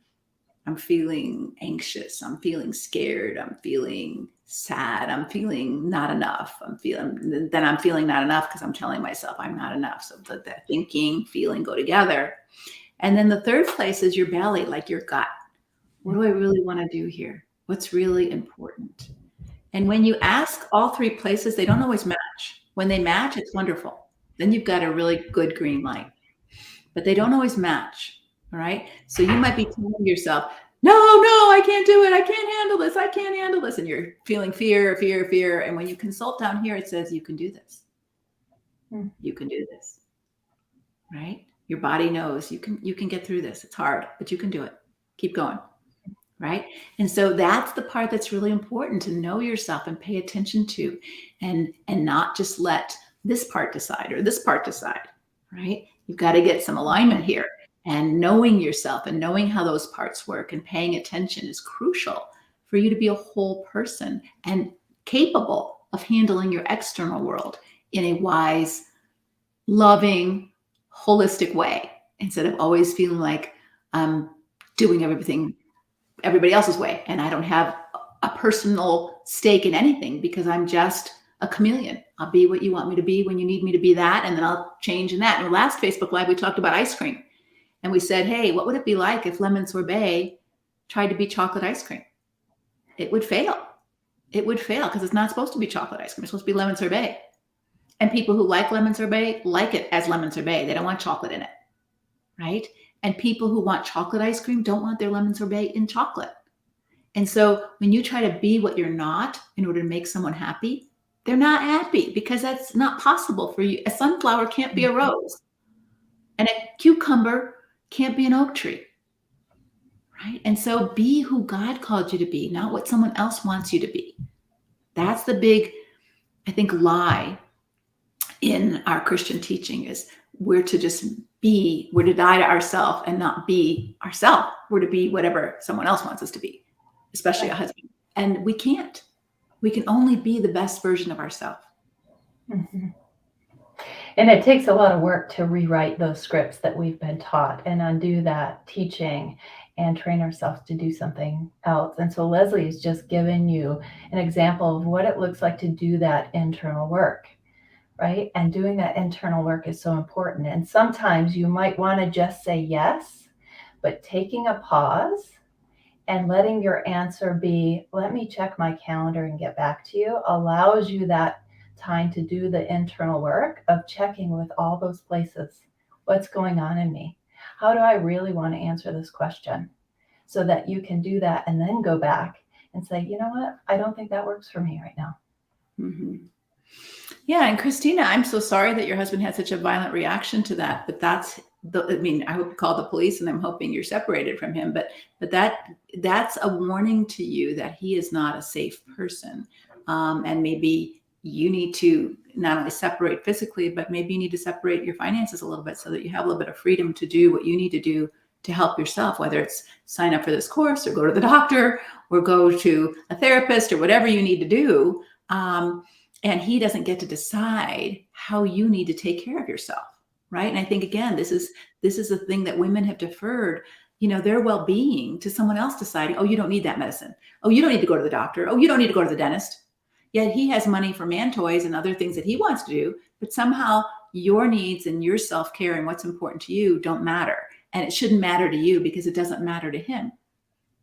I'm feeling anxious. I'm feeling scared. I'm feeling sad. I'm feeling not enough. I'm feeling not enough because I'm telling myself I'm not enough. So that thinking, feeling go together. And then the third place is your belly, like your gut. What do I really want to do here? What's really important? And when you ask all three places, they don't always match. When they match, it's wonderful. Then you've got a really good green light. But they don't always match. All right. So you might be telling yourself, no, I can't do it. I can't handle this. I can't handle this. And you're feeling fear. And when you consult down here, it says you can do this. You can do this. Right. Your body knows you can get through this. It's hard, but you can do it. Keep going. Right. And so that's the part that's really important to know yourself and pay attention to, and not just let this part decide or this part decide. Right. You've got to get some alignment here, and knowing yourself and knowing how those parts work and paying attention is crucial for you to be a whole person and capable of handling your external world in a wise, loving, holistic way, instead of always feeling like I'm doing everything everybody else's way and I don't have a personal stake in anything because I'm just a chameleon. I'll be what you want me to be when you need me to be that, and then I'll change in that. In the last Facebook Live, we talked about ice cream, and we said, hey, what would it be like if lemon sorbet tried to be chocolate ice cream? It would fail. It would fail because it's not supposed to be chocolate ice cream. It's supposed to be lemon sorbet. And people who like lemon sorbet like it as lemon sorbet. They don't want chocolate in it, right? And people who want chocolate ice cream don't want their lemon sorbet in chocolate. And so when you try to be what you're not in order to make someone happy, they're not happy because that's not possible for you. A sunflower can't be a rose, and a cucumber can't be an oak tree, right? And so be who God called you to be, not what someone else wants you to be. That's the big, I think, lie in our Christian teaching is we're to die to ourselves and not be ourselves. We're to be whatever someone else wants us to be, especially a husband. And we can't. We can only be the best version of ourselves. And it takes a lot of work to rewrite those scripts that we've been taught and undo that teaching and train ourselves to do something else. And so Leslie has just given you an example of what it looks like to do that internal work, right? And doing that internal work is so important. And sometimes you might want to just say yes, but taking a pause and letting your answer be, let me check my calendar and get back to you, allows you that time to do the internal work of checking with all those places. What's going on in me? How do I really want to answer this question? So that you can do that and then go back and say, you know what? I don't think that works for me right now. Yeah. And Christina, I'm so sorry that your husband had such a violent reaction to that, but I hope you call the police, and I'm hoping you're separated from him, but that's a warning to you that he is not a safe person. And maybe you need to not only separate physically, but maybe you need to separate your finances a little bit so that you have a little bit of freedom to do what you need to do to help yourself, whether it's sign up for this course or go to the doctor or go to a therapist or whatever you need to do. And he doesn't get to decide how you need to take care of yourself, right? And I think, again, this is the thing that women have deferred, their well-being to someone else deciding, oh, you don't need that medicine. Oh, you don't need to go to the doctor. Oh, you don't need to go to the dentist. Yet he has money for man toys and other things that he wants to do, but somehow your needs and your self-care and what's important to you don't matter. And it shouldn't matter to you because it doesn't matter to him.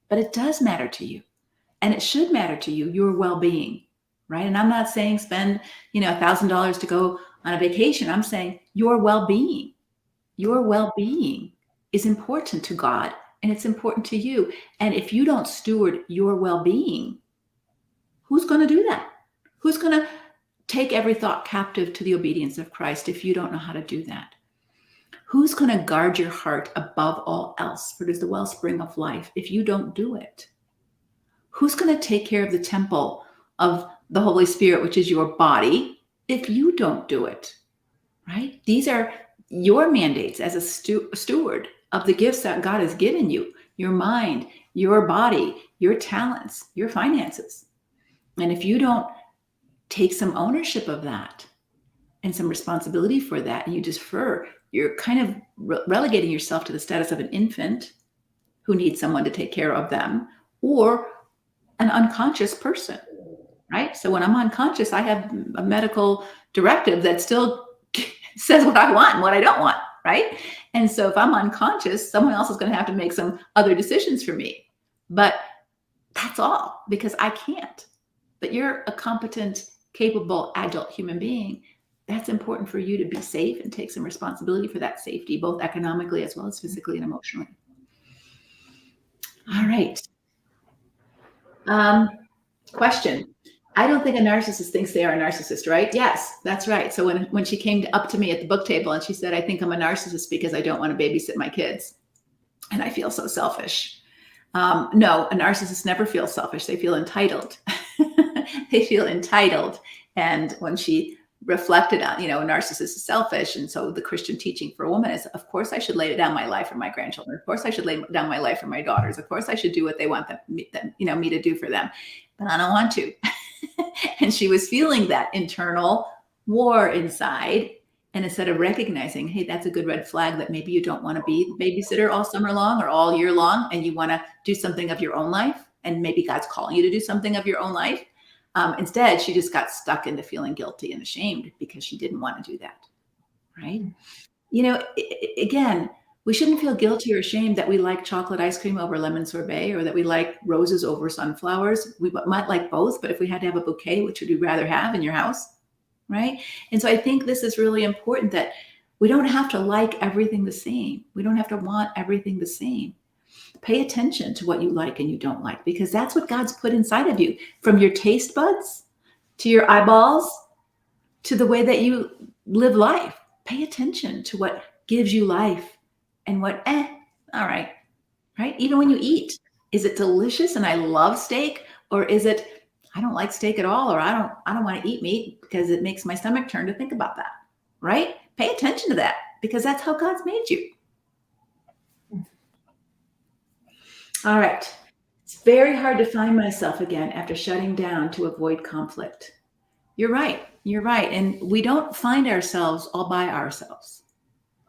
But it does matter to you. And it should matter to you, your well-being, right? And I'm not saying spend, $1,000 to go on a vacation. I'm saying your well-being is important to God and it's important to you. And if you don't steward your well-being, who's going to do that? Who's going to take every thought captive to the obedience of Christ if you don't know how to do that? Who's going to guard your heart above all else? For it is the wellspring of life if you don't do it. Who's going to take care of the temple of the Holy Spirit, which is your body, if you don't do it, right? These are your mandates as a steward of the gifts that God has given you, your mind, your body, your talents, your finances. And if you don't take some ownership of that and some responsibility for that, and you defer, you're kind of relegating yourself to the status of an infant who needs someone to take care of them, or an unconscious person, right? So when I'm unconscious, I have a medical directive that still says what I want and what I don't want, right? And so if I'm unconscious, someone else is going to have to make some other decisions for me. But that's all, because I can't. But you're a competent, capable, adult human being. That's important for you to be safe and take some responsibility for that safety, both economically as well as physically and emotionally. All right. Question. I don't think a narcissist thinks they are a narcissist, right? Yes, that's right. So when she came up to me at the book table and she said, I think I'm a narcissist because I don't want to babysit my kids and I feel so selfish. No, a narcissist never feels selfish. They feel entitled. They feel entitled. And when she reflected on, a narcissist is selfish. And so the Christian teaching for a woman is, of course, I should lay down my life for my grandchildren. Of course, I should lay down my life for my daughters. Of course, I should do what they want me to do for them. But I don't want to. And she was feeling that internal war inside. And instead of recognizing, hey, that's a good red flag that maybe you don't want to be the babysitter all summer long or all year long, and you want to do something of your own life, and maybe God's calling you to do something of your own life. Instead, she just got stuck into feeling guilty and ashamed because she didn't want to do that, right? Again, we shouldn't feel guilty or ashamed that we like chocolate ice cream over lemon sorbet, or that we like roses over sunflowers. We might like both, but if we had to have a bouquet, which would you rather have in your house, right? And so I think this is really important, that we don't have to like everything the same. We don't have to want everything the same. Pay attention to what you like and you don't like, because that's what God's put inside of you, from your taste buds to your eyeballs to the way that you live life. Pay attention to what gives you life and what, all right, right? Even when you eat, is it delicious and I love steak, or is it, I don't like steak at all, or I don't want to eat meat because it makes my stomach turn to think about that, right? Pay attention to that, because that's how God's made you. All right. It's very hard to find myself again after shutting down to avoid conflict. You're right. You're right. And we don't find ourselves all by ourselves,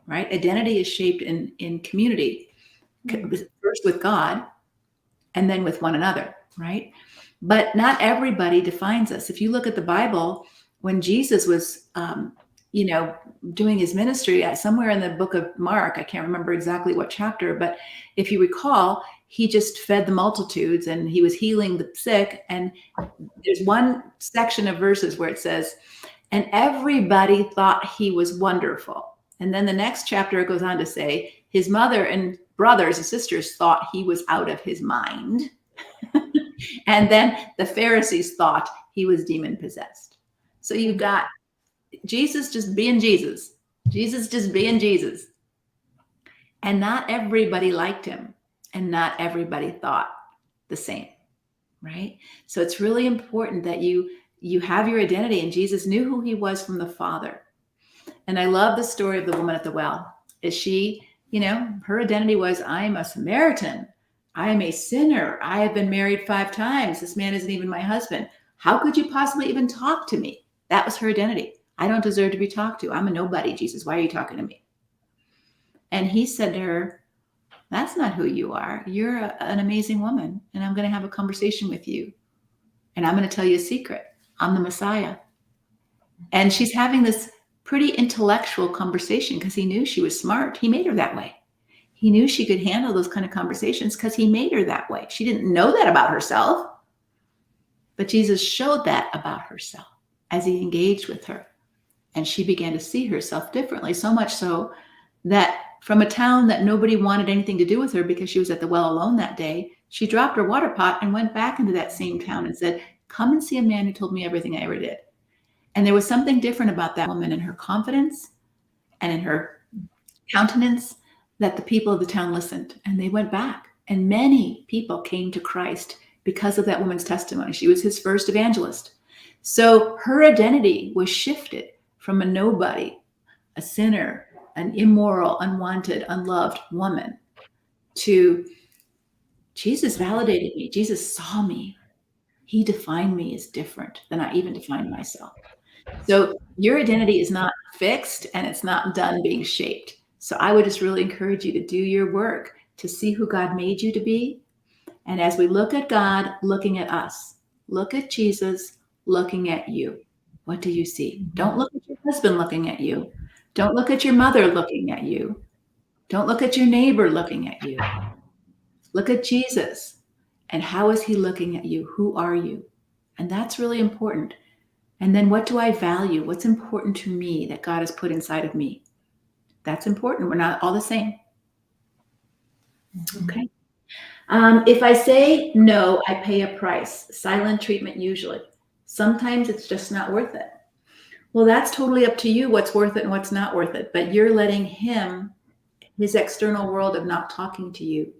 right? Identity is shaped in community, first with God and then with one another, right? But not everybody defines us. If you look at the Bible, when Jesus was, doing his ministry, somewhere in the book of Mark, I can't remember exactly what chapter, but if you recall, he just fed the multitudes and he was healing the sick. And there's one section of verses where it says, and everybody thought he was wonderful. And then the next chapter it goes on to say, his mother and brothers and sisters thought he was out of his mind. And then the Pharisees thought he was demon possessed. So you've got Jesus just being Jesus. Jesus just being Jesus. And not everybody liked him. And not everybody thought the same, right? So it's really important that you have your identity, and Jesus knew who he was from the Father. And I love the story of the woman at the well. Is she, her identity was, I'm a Samaritan. I am a sinner. I have been married 5 times. This man isn't even my husband. How could you possibly even talk to me? That was her identity. I don't deserve to be talked to. I'm a nobody, Jesus. Why are you talking to me? And he said to her, that's not who you are. You're an amazing woman. And I'm going to have a conversation with you. And I'm going to tell you a secret. I'm the Messiah. And she's having this pretty intellectual conversation because he knew she was smart. He made her that way. He knew she could handle those kind of conversations because he made her that way. She didn't know that about herself, but Jesus showed that about herself as he engaged with her. And she began to see herself differently, so much so that from a town that nobody wanted anything to do with her because she was at the well alone that day, she dropped her water pot and went back into that same town and said, come and see a man who told me everything I ever did. And there was something different about that woman in her confidence and in her countenance that the people of the town listened, and they went back. And many people came to Christ because of that woman's testimony. She was his first evangelist. So her identity was shifted from a nobody, a sinner, an immoral, unwanted, unloved woman, to Jesus validated me. Jesus saw me. He defined me as different than I even defined myself. So your identity is not fixed and it's not done being shaped. So I would just really encourage you to do your work to see who God made you to be. And as we look at God looking at us, look at Jesus looking at you. What do you see? Don't look at your husband looking at you. Don't look at your mother looking at you. Don't look at your neighbor looking at you. Look at Jesus. And how is he looking at you? Who are you? And that's really important. And then what do I value? What's important to me that God has put inside of me? That's important. We're not all the same. Okay. If I say no, I pay a price. Silent treatment usually. Sometimes it's just not worth it. Well, that's totally up to you what's worth it and what's not worth it. But you're letting him, his external world of not talking to you,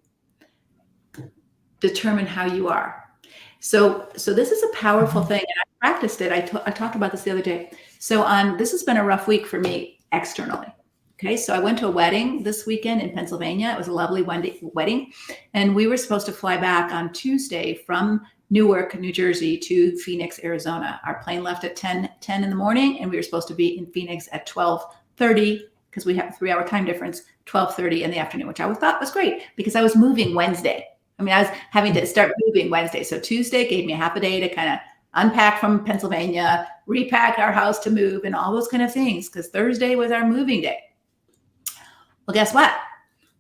determine how you are. So this is a powerful thing. And I practiced it. I talked about this the other day. So this has been a rough week for me externally. Okay, so I went to a wedding this weekend in Pennsylvania. It was a lovely wedding. And we were supposed to fly back on Tuesday from Newark, New Jersey to Phoenix, Arizona. Our plane left at 10 in the morning, and we were supposed to be in Phoenix at 12:30 because we have a 3-hour time difference, 12:30 in the afternoon, which I thought was great because I was moving Wednesday. I mean, I was having to start moving Wednesday. So Tuesday gave me a half a day to kind of unpack from Pennsylvania, repack our house to move, and all those kind of things because Thursday was our moving day. Well, guess what?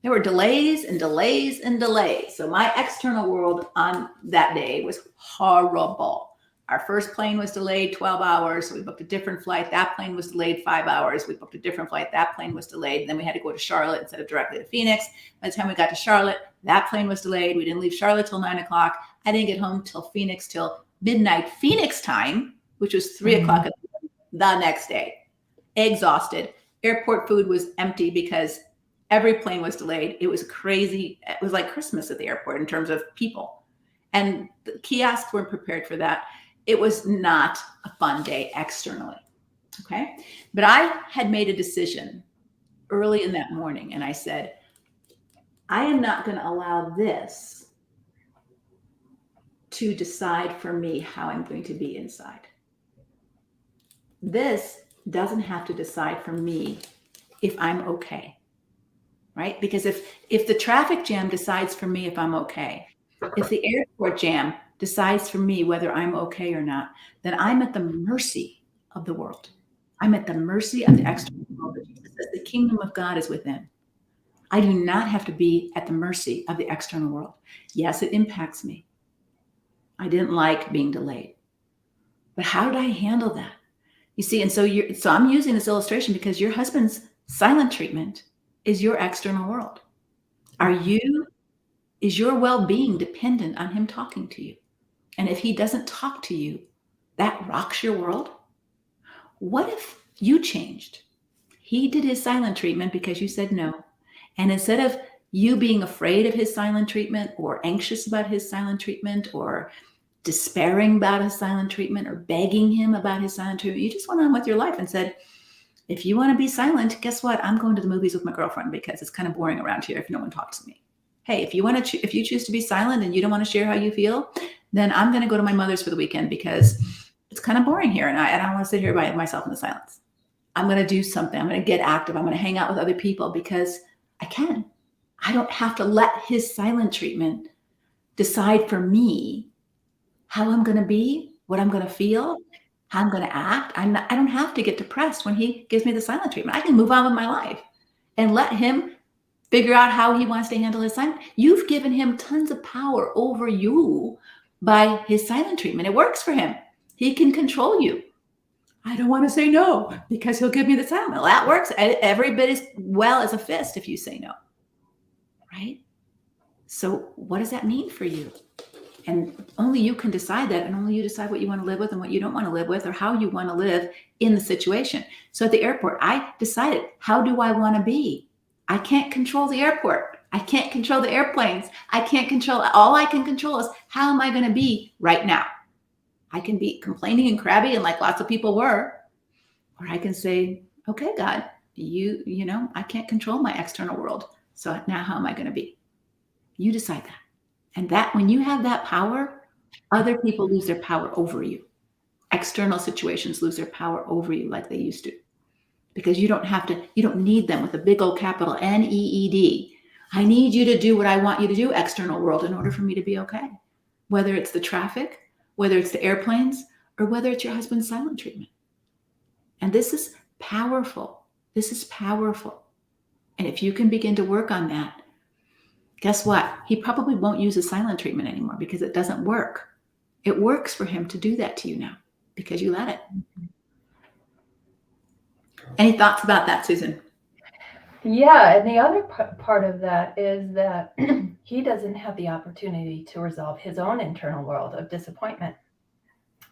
There were delays and delays and delays. So my external world on that day was horrible. Our first plane was delayed 12 hours. So we booked a different flight. That plane was delayed 5 hours. We booked a different flight. That plane was delayed. And then we had to go to Charlotte instead of directly to Phoenix. By the time we got to Charlotte, that plane was delayed. We didn't leave Charlotte till 9 o'clock. I didn't get home till Phoenix till midnight Phoenix time, which was 3 o'clock the next day. Exhausted. Airport food was empty because every plane was delayed. It was crazy. It was like Christmas at the airport in terms of people. And the kiosks weren't prepared for that. It was not a fun day externally. Okay. But I had made a decision early in that morning. And I said, I am not going to allow this to decide for me how I'm going to be inside. This doesn't have to decide for me if I'm okay. Right? Because if the traffic jam decides for me if I'm okay, if the airport jam decides for me whether I'm okay or not, then I'm at the mercy of the world. I'm at the mercy of the external world. Jesus says the kingdom of God is within. I do not have to be at the mercy of the external world. Yes, it impacts me. I didn't like being delayed. But how did I handle that? You see, and so I'm using this illustration because your husband's silent treatment is your external world. Is your well-being dependent on him talking to you? And if he doesn't talk to you, that rocks your world. What if you changed? He did his silent treatment because you said no. And instead of you being afraid of his silent treatment or anxious about his silent treatment or despairing about his silent treatment or begging him about his silent treatment, you just went on with your life and said, if you want to be silent, guess what? I'm going to the movies with my girlfriend because it's kind of boring around here if no one talks to me. Hey, if you choose to be silent and you don't want to share how you feel, then I'm going to go to my mother's for the weekend because it's kind of boring here and I don't want to sit here by myself in the silence. I'm going to do something. I'm going to get active. I'm going to hang out with other people because I can. I don't have to let his silent treatment decide for me how I'm going to be, what I'm going to feel, how I'm going to act. I don't have to get depressed when he gives me the silent treatment. I can move on with my life and let him figure out how he wants to handle his silent. You've given him tons of power over you by his silent treatment. It works for him. He can control you. I don't want to say no because he'll give me the silent. Well, that works every bit as well as a fist if you say no, right? So what does that mean for you? And only you can decide that, and only you decide what you want to live with and what you don't want to live with, or how you want to live in the situation. So at the airport, I decided, how do I want to be? I can't control the airport. I can't control the airplanes. I can't control, all I can control is how am I going to be right now? I can be complaining and crabby, and like lots of people were, or I can say, okay, God, you know, I can't control my external world. So now how am I going to be? You decide that. And that when you have that power, other people lose their power over you. External situations lose their power over you like they used to. Because you don't need them with a big old capital NEED. I need you to do what I want you to do, external world, in order for me to be okay. Whether it's the traffic, whether it's the airplanes, or whether it's your husband's silent treatment. And this is powerful. This is powerful. And if you can begin to work on that, guess what? He probably won't use a silent treatment anymore because it doesn't work. It works for him to do that to you now because you let it. Any thoughts about that, Susan? Yeah, and the other part of that is that he doesn't have the opportunity to resolve his own internal world of disappointment,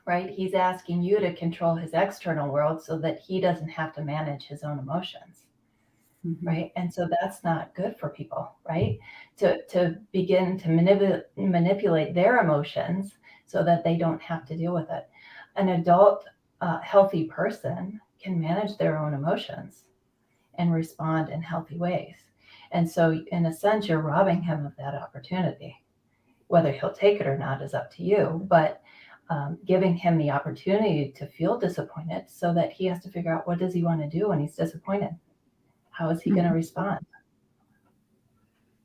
right? He's asking you to control his external world so that he doesn't have to manage his own emotions. Mm-hmm. Right. And so that's not good for people, right? To begin to manipulate their emotions so that they don't have to deal with it. An adult, healthy person can manage their own emotions and respond in healthy ways. And so in a sense, you're robbing him of that opportunity. Whether he'll take it or not is up to you, but giving him the opportunity to feel disappointed so that he has to figure out what does he want to do when he's disappointed. How is he going to respond?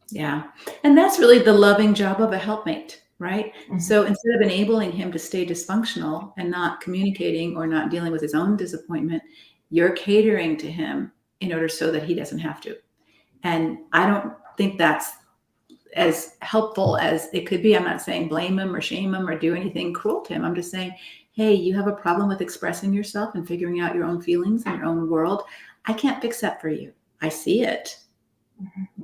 Yeah. And that's really the loving job of a helpmate, right? Mm-hmm. So instead of enabling him to stay dysfunctional and not communicating or not dealing with his own disappointment, you're catering to him in order so that he doesn't have to. And I don't think that's as helpful as it could be. I'm not saying blame him or shame him or do anything cruel to him. I'm just saying, hey, you have a problem with expressing yourself and figuring out your own feelings and your own world. I can't fix that for you. I see it,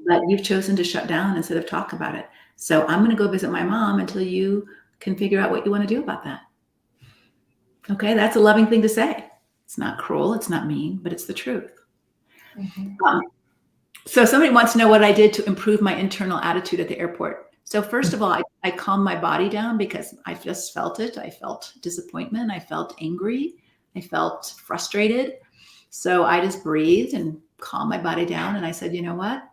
but you've chosen to shut down instead of talk about it. So I'm going to go visit my mom until you can figure out what you want to do about that. Okay, that's a loving thing to say. It's not cruel, it's not mean, but it's the truth. Mm-hmm. So somebody wants to know what I did to improve my internal attitude at the airport. So first of all, I calmed my body down because I just felt it. I felt disappointment. I felt angry. I felt frustrated. So I just breathed and calmed my body down. And I said, you know what?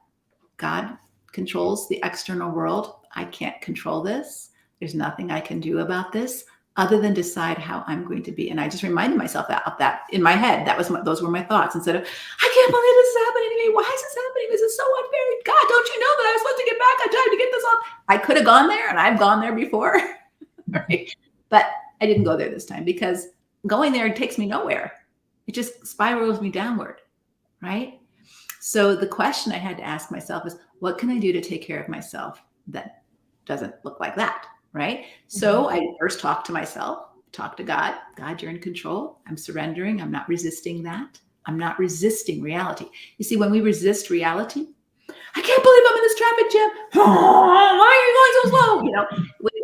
God controls the external world. I can't control this. There's nothing I can do about this other than decide how I'm going to be. And I just reminded myself of that in my head. Those were my thoughts instead of, I can't believe this is happening to me. Why is this happening? This is so unfair. God, don't you know that I was supposed to get back on time to get this on? I could have gone there, and I've gone there before. Right? But I didn't go there this time because going there takes me nowhere. It just spirals me downward, right? So the question I had to ask myself is, what can I do to take care of myself that doesn't look like that, right? So I first talked to myself, talked to God. God, you're in control. I'm surrendering. I'm not resisting that. I'm not resisting reality. You see, when we resist reality, I can't believe I'm in this traffic jam. Oh, why are you going so slow? You know,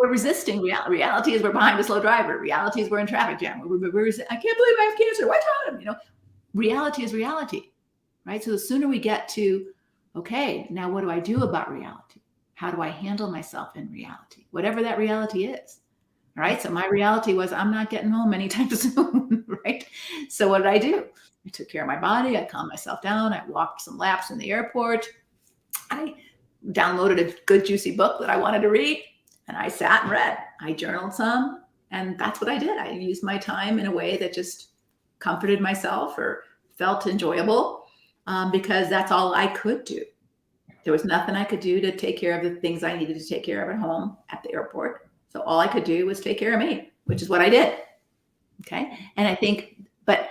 we're resisting reality. Reality is we're behind a slow driver. Reality is we're in traffic jam. I can't believe I have cancer. What's wrong with him? You know, reality is reality, right? So the sooner we get to, okay, now what do I do about reality? How do I handle myself in reality? Whatever that reality is. All right. So my reality was I'm not getting home anytime soon. Right. So what did I do? I took care of my body. I calmed myself down. I walked some laps in the airport. I downloaded a good, juicy book that I wanted to read. And I sat and read. I journaled some. And that's what I did. I used my time in a way that just comforted myself or felt enjoyable because that's all I could do. There was nothing I could do to take care of the things I needed to take care of at home, at the airport. So all I could do was take care of me, which is what I did. Okay. And I think, but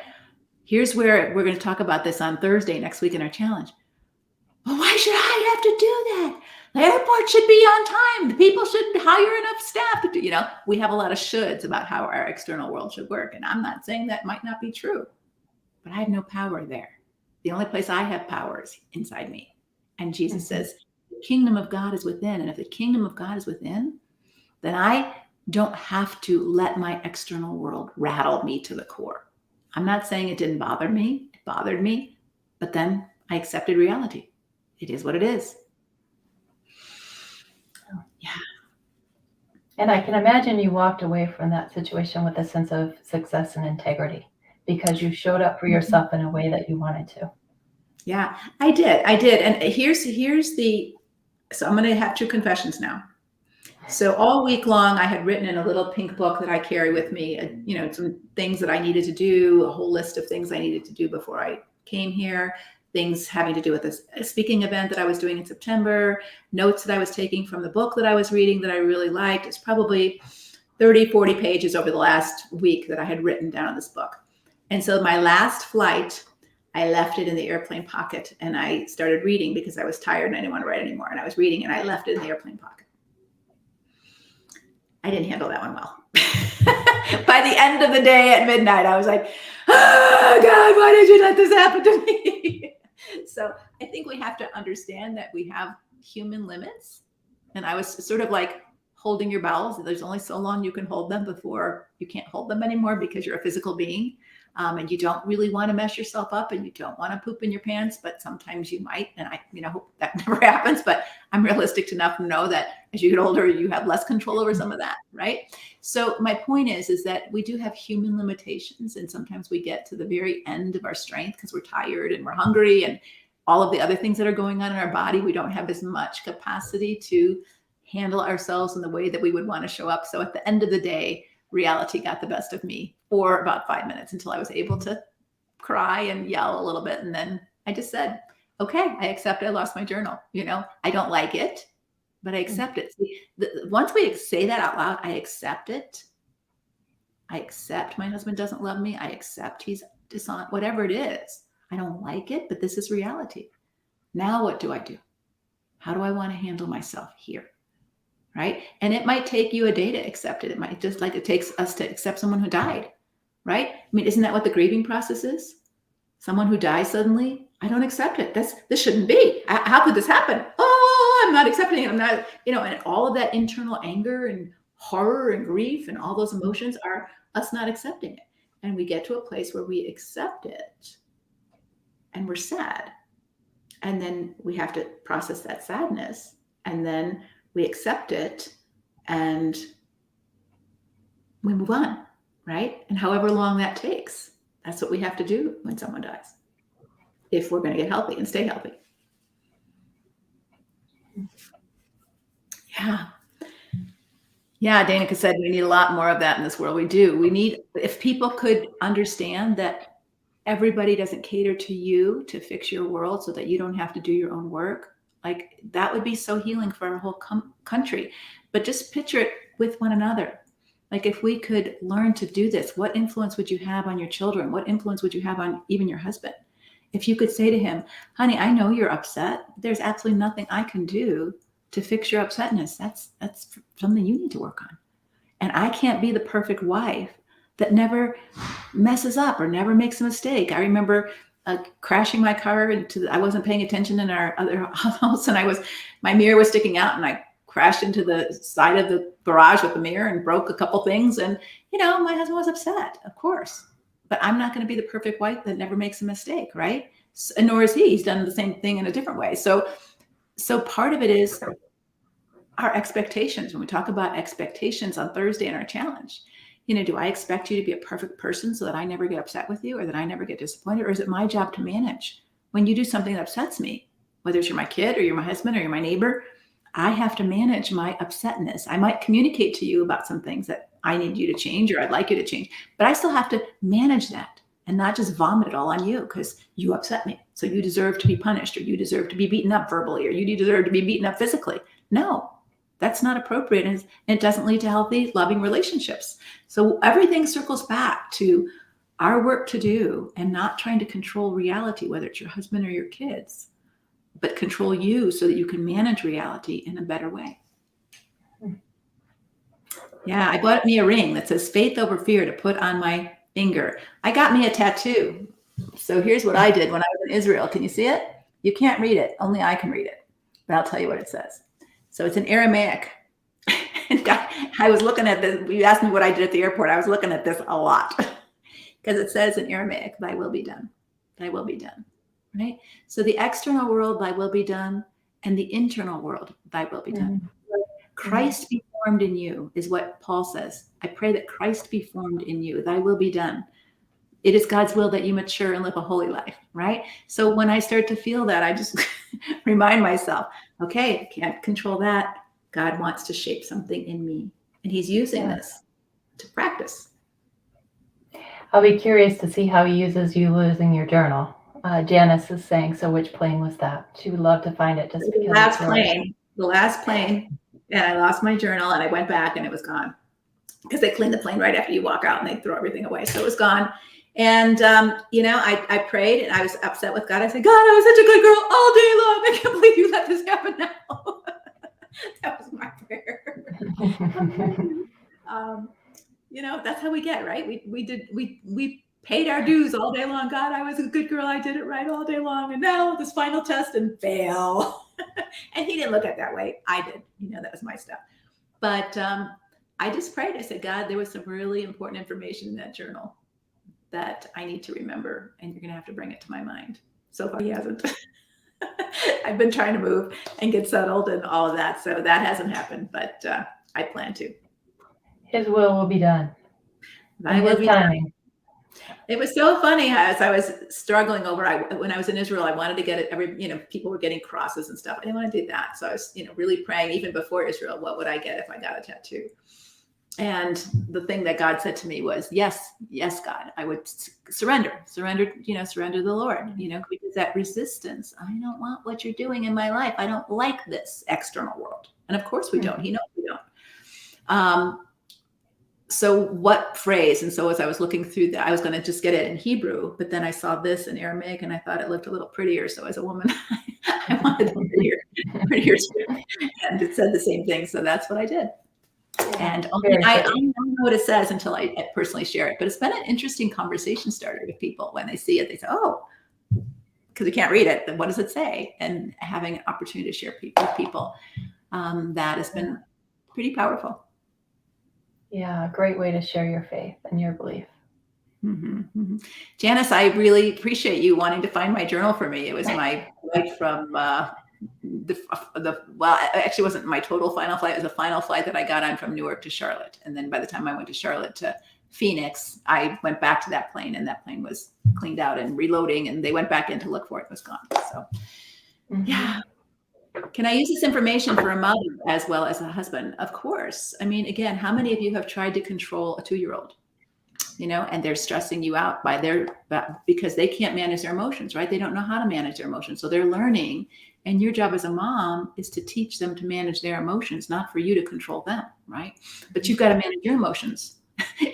here's where we're going to talk about this on Thursday next week in our challenge. Well, why should I have to do that? The airport should be on time. The people should hire enough staff to do, we have a lot of shoulds about how our external world should work. And I'm not saying that might not be true, but I have no power there. The only place I have power is inside me. And Jesus says, the kingdom of God is within. And if the kingdom of God is within, then I don't have to let my external world rattle me to the core. I'm not saying it didn't bother me. It bothered me. But then I accepted reality. It is what it is. Yeah. And I can imagine you walked away from that situation with a sense of success and integrity because you showed up for yourself in a way that you wanted to. Yeah, I did. And here's so I'm going to have two confessions now. So all week long, I had written in a little pink book that I carry with me, some things that I needed to do, a whole list of things I needed to do before I came here, things having to do with a speaking event that I was doing in September, notes that I was taking from the book that I was reading that I really liked. It's probably 30, 40 pages over the last week that I had written down in this book. And so my last flight, I left it in the airplane pocket and I started reading because I was tired and I didn't want to write anymore. And I was reading and I left it in the airplane pocket. I didn't handle that one well. By the end of the day at midnight, I was like, oh God, why did you let this happen to me? So I think we have to understand that we have human limits. And I was sort of like holding your bowels. There's only so long you can hold them before you can't hold them anymore because you're a physical being. And you don't really want to mess yourself up and you don't want to poop in your pants, but sometimes you might. And I hope that never happens, but I'm realistic enough to know that as you get older, you have less control over some of that, right? So my point is that we do have human limitations. And sometimes we get to the very end of our strength because we're tired and we're hungry and all of the other things that are going on in our body. We don't have as much capacity to handle ourselves in the way that we would want to show up. So at the end of the day, reality got the best of me for about 5 minutes until I was able to cry and yell a little bit. And then I just said, okay, I accept I lost my journal. I don't like it, but I accept it. See, once we say that out loud, I accept it. I accept my husband doesn't love me. I accept he's dishonest, whatever it is. I don't like it, but this is reality. Now what do I do? How do I want to handle myself here? Right? And it might take you a day to accept it. It might just like it takes us to accept someone who died, right? I mean, isn't that what the grieving process is? Someone who dies suddenly, I don't accept it. This shouldn't be. How could this happen? Oh, I'm not accepting it. I'm not, and all of that internal anger and horror and grief and all those emotions are us not accepting it. And we get to a place where we accept it and we're sad. And then we have to process that sadness. And then we accept it and we move on, right? And however long that takes, that's what we have to do when someone dies, if we're going to get healthy and stay healthy. Yeah, Danica said we need a lot more of that in this world. We do. We need, if people could understand that everybody doesn't cater to you to fix your world so that you don't have to do your own work, like that would be so healing for our whole country. But just picture it with one another. Like if we could learn to do this, what influence would you have on your children? What influence would you have on even your husband? If you could say to him, honey, I know you're upset. There's absolutely nothing I can do to fix your upsetness. That's something you need to work on. And I can't be the perfect wife that never messes up or never makes a mistake. I remember crashing my car I wasn't paying attention in our other house, and my mirror was sticking out, and I crashed into the side of the garage with the mirror and broke a couple things. And my husband was upset, of course, but I'm not going to be the perfect wife that never makes a mistake, right? And nor is he. He's done the same thing in a different way. So part of it is our expectations. When we talk about expectations on Thursday in our challenge, do I expect you to be a perfect person so that I never get upset with you or that I never get disappointed? Or is it my job to manage? When you do something that upsets me, whether it's you're my kid or you're my husband or you're my neighbor, I have to manage my upsetness. I might communicate to you about some things that I need you to change or I'd like you to change, but I still have to manage that and not just vomit it all on you because you upset me. So you deserve to be punished, or you deserve to be beaten up verbally, or you deserve to be beaten up physically. No, that's not appropriate. And it doesn't lead to healthy, loving relationships. So everything circles back to our work to do, and not trying to control reality, whether it's your husband or your kids, but control you so that you can manage reality in a better way. Yeah, I bought me a ring that says faith over fear to put on my finger. I got me a tattoo. So here's what I did when I was in Israel. Can you see it? You can't read it. Only I can read it. But I'll tell you what it says. So it's in Aramaic. And I was looking at this. You asked me what I did at the airport. I was looking at this a lot because it says in Aramaic, thy will be done. Thy will be done. Right? So the external world, thy will be done. And the internal world, thy will be done. Mm-hmm. Christ be formed in you is what Paul says. I pray that Christ be formed in you. Thy will be done. It is God's will that you mature and live a holy life, right? So when I start to feel that, I just remind myself, okay, I can't control that. God wants to shape something in me, and he's using this to practice. I'll be curious to see how he uses you losing your journal. Janice is saying, so which plane was that? She would love to find it just because. The last plane, and I lost my journal, and I went back and it was gone because they clean the plane right after you walk out and they throw everything away. So it was gone. And, I prayed and I was upset with God. I said, God, I was such a good girl all day long. I can't believe you let this happen now. That was my prayer. That's how we get, right? We paid our dues all day long. God, I was a good girl. I did it right all day long. And now this final test and fail. And he didn't look at it that way. I did. That was my stuff. But I just prayed. I said, God, there was some really important information in that journal that I need to remember, and you're going to have to bring it to my mind. So far, he hasn't. I've been trying to move and get settled and all of that. So that hasn't happened, but I plan to. His will be done. His timing. It was so funny as I was struggling over, when I was in Israel, I wanted to get it. People were getting crosses and stuff. I didn't want to do that. So I was, really praying even before Israel, what would I get if I got a tattoo? And the thing that God said to me was, yes, God, I would surrender the Lord, because that resistance, I don't want what you're doing in my life. I don't like this external world. And of course we don't. He knows we don't. So what phrase? And so as I was looking through that, I was going to just get it in Hebrew, but then I saw this in Aramaic and I thought it looked a little prettier. So as a woman, I wanted the prettier script, and it said the same thing. So that's what I did. And I don't know what it says until I personally share it. But it's been an interesting conversation starter with people. When they see it, they say, oh, because you can't read it, then what does it say? And having an opportunity to share with people, that has been pretty powerful. Yeah, a great way to share your faith and your belief. Mm-hmm, mm-hmm. Janice, I really appreciate you wanting to find my journal for me. It was my flight from actually wasn't my total final flight. It was a final flight that I got on from Newark to Charlotte. And then by the time I went to Charlotte to Phoenix, I went back to that plane, and that plane was cleaned out and reloading, and they went back in to look for it. It was gone. So yeah. Can I use this information for a mother as well as a husband? Of course. I mean, again, how many of you have tried to control a 2-year-old? And they're stressing you out because they can't manage their emotions, right? They don't know how to manage their emotions. So they're learning. And your job as a mom is to teach them to manage their emotions, not for you to control them, right? But you've got to manage your emotions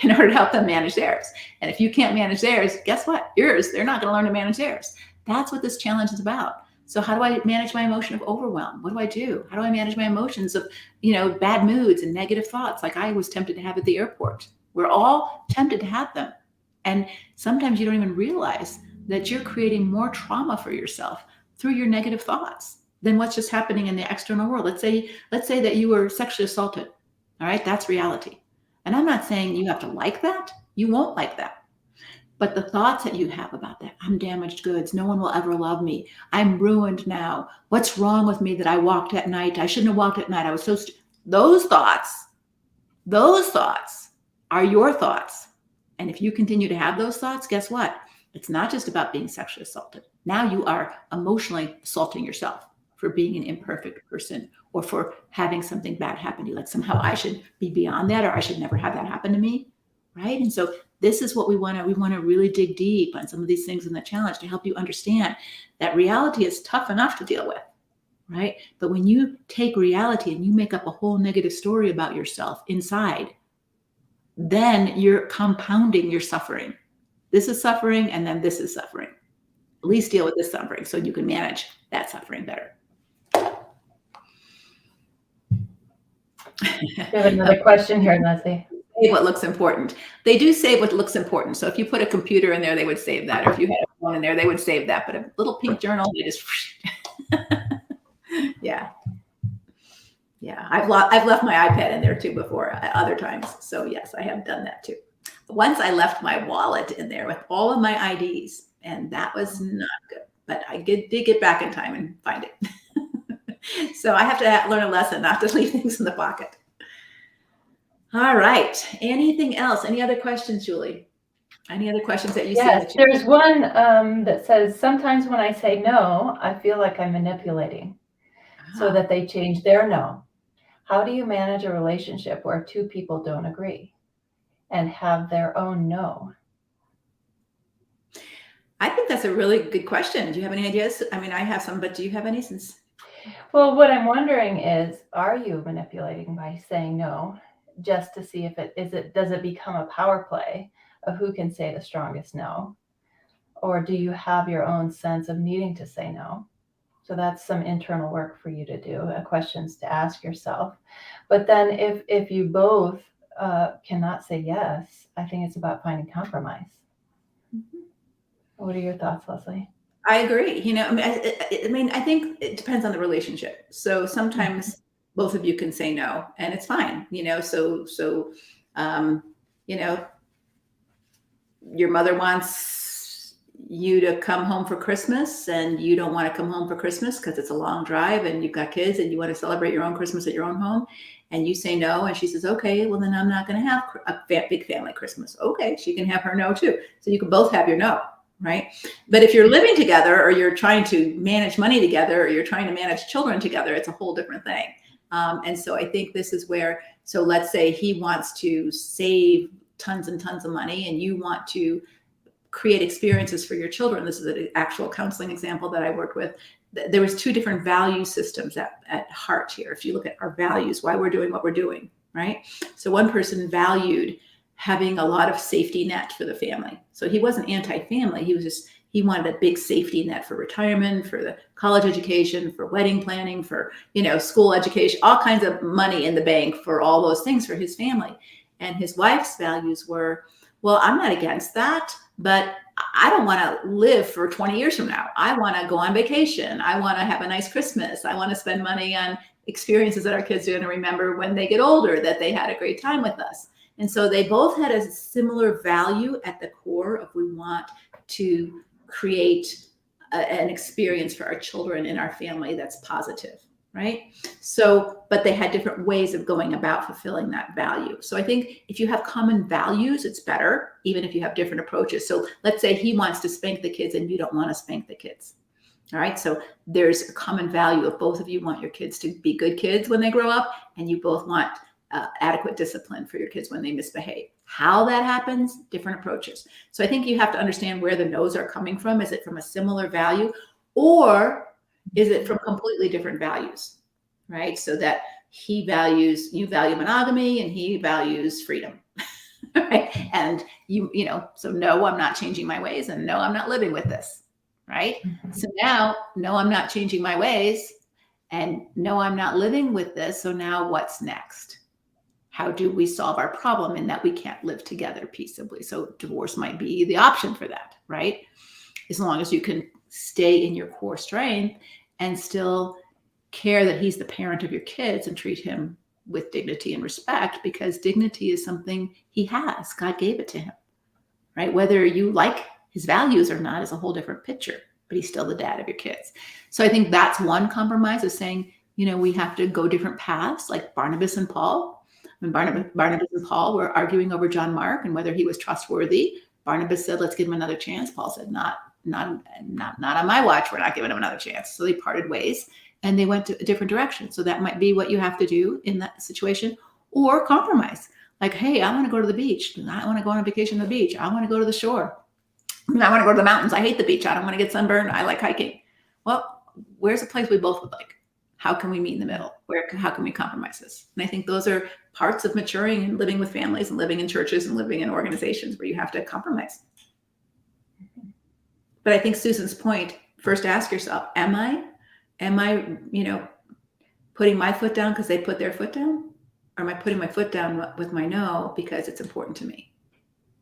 in order to help them manage theirs. And if you can't manage theirs, guess what? They're not going to learn to manage theirs. That's what this challenge is about. So how do I manage my emotion of overwhelm? What do I do? How do I manage my emotions of, bad moods and negative thoughts like I was tempted to have at the airport? We're all tempted to have them. And sometimes you don't even realize that you're creating more trauma for yourself through your negative thoughts than what's just happening in the external world. Let's say that you were sexually assaulted. All right. That's reality. And I'm not saying you have to like that. You won't like that. But the thoughts that you have about that, I'm damaged goods. No one will ever love me. I'm ruined now. What's wrong with me that I walked at night? I shouldn't have walked at night. I was so those thoughts are your thoughts. And if you continue to have those thoughts, guess what? It's not just about being sexually assaulted. Now you are emotionally assaulting yourself for being an imperfect person or for having something bad happen to you. Like somehow I should be beyond that, or I should never have that happen to me, right? And so This is what we want to really dig deep on some of these things in the challenge to help you understand that reality is tough enough to deal with, right? But when you take reality and you make up a whole negative story about yourself inside, then you're compounding your suffering. This is suffering, and then this is suffering. At least deal with this suffering so you can manage that suffering better. We have another question here, Leslie. Save what looks important. They do save what looks important. So if you put a computer in there, they would save that. Or if you had a phone in there, they would save that. But a little pink journal, they just, yeah. I've left my iPad in there too before at other times. So yes, I have done that too. Once I left my wallet in there with all of my IDs, and that was not good. But I did get back in time and find it. So I have to learn a lesson not to leave things in the pocket. All right. Anything else? Any other questions, Julie? Any other questions that you see? Yes, there's one that says, sometimes when I say no, I feel like I'm manipulating so that they change their no. How do you manage a relationship where two people don't agree and have their own no? I think that's a really good question. Do you have any ideas? I mean, I have some, but do you have any since? Well, what I'm wondering is, are you manipulating by saying no just to see if does it become a power play of who can say the strongest no? Or do you have your own sense of needing to say no? So that's some internal work for you to do, questions to ask yourself. But then if you both cannot say yes, I think it's about finding compromise. Mm-hmm. What are your thoughts, Leslie? I agree. I think it depends on the relationship. So sometimes both of you can say no, and it's fine. Your mother wants you to come home for Christmas, and you don't want to come home for Christmas because it's a long drive, and you've got kids, and you want to celebrate your own Christmas at your own home, and you say no, and she says, okay, well then I'm not going to have a big family Christmas. Okay, she can have her no too. So you can both have your no. Right. But if you're living together, or you're trying to manage money together, or you're trying to manage children together, it's a whole different thing. And so I think this is where, so let's say he wants to save tons and tons of money, and you want to create experiences for your children. This is an actual counseling example that I worked with. There was two different value systems at heart here. If you look at our values, why we're doing what we're doing, right? So one person valued having a lot of safety net for the family. So he wasn't anti-family. He wanted a big safety net for retirement, for the college education, for wedding planning, for, school education, all kinds of money in the bank for all those things for his family. And his wife's values were, well, I'm not against that, but I don't want to live for 20 years from now. I want to go on vacation. I want to have a nice Christmas. I want to spend money on experiences that our kids are going to remember when they get older, that they had a great time with us. And so they both had a similar value at the core of, we want to create an experience for our children and our family that's positive, right? So, but they had different ways of going about fulfilling that value. So I think if you have common values, it's better, even if you have different approaches. So let's say he wants to spank the kids and you don't want to spank the kids. All right. So there's a common value of both of you want your kids to be good kids when they grow up, and you both want adequate discipline for your kids when they misbehave. How that happens, different approaches. So I think you have to understand where the no's are coming from. Is it from a similar value, or is it from completely different values, right? So that you value monogamy and he values freedom, right? And so no, I'm not changing my ways, and no, I'm not living with this, right? Mm-hmm. So now, no, I'm not changing my ways, and no, I'm not living with this. So now what's next? How do we solve our problem in that we can't live together peaceably? So divorce might be the option for that, right? As long as you can stay in your core strength and still care that he's the parent of your kids and treat him with dignity and respect, because dignity is something he has. God gave it to him, right? Whether you like his values or not is a whole different picture, but he's still the dad of your kids. So I think that's one compromise, of saying, we have to go different paths, like Barnabas and Paul. When Barnabas and Paul were arguing over John Mark and whether he was trustworthy, Barnabas said, let's give him another chance. Paul said, not on my watch. We're not giving him another chance. So they parted ways and they went to a different direction. So that might be what you have to do in that situation, or compromise. Like, hey, I want to go to the beach. I want to go on a vacation to the beach. I want to go to the shore. I want to go to the mountains. I hate the beach. I don't want to get sunburned. I like hiking. Well, where's a place we both would like? How can we meet in the middle? How can we compromise this? And I think those are parts of maturing and living with families and living in churches and living in organizations where you have to compromise. But I think Susan's point, first ask yourself, am I, putting my foot down because they put their foot down? Or am I putting my foot down with my no because it's important to me?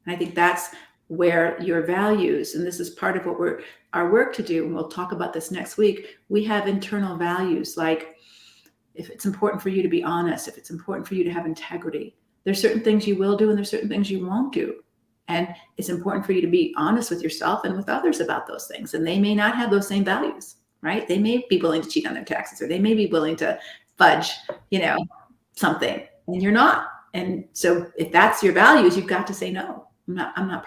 And I think that's where your values, and this is part of what our work to do, and we'll talk about this next week, we have internal values, like if it's important for you to be honest, if it's important for you to have integrity, there's certain things you will do and there's certain things you won't do. And it's important for you to be honest with yourself and with others about those things. And they may not have those same values, right? They may be willing to cheat on their taxes, or they may be willing to fudge, something, and you're not. And so if that's your values, you've got to say no. I'm not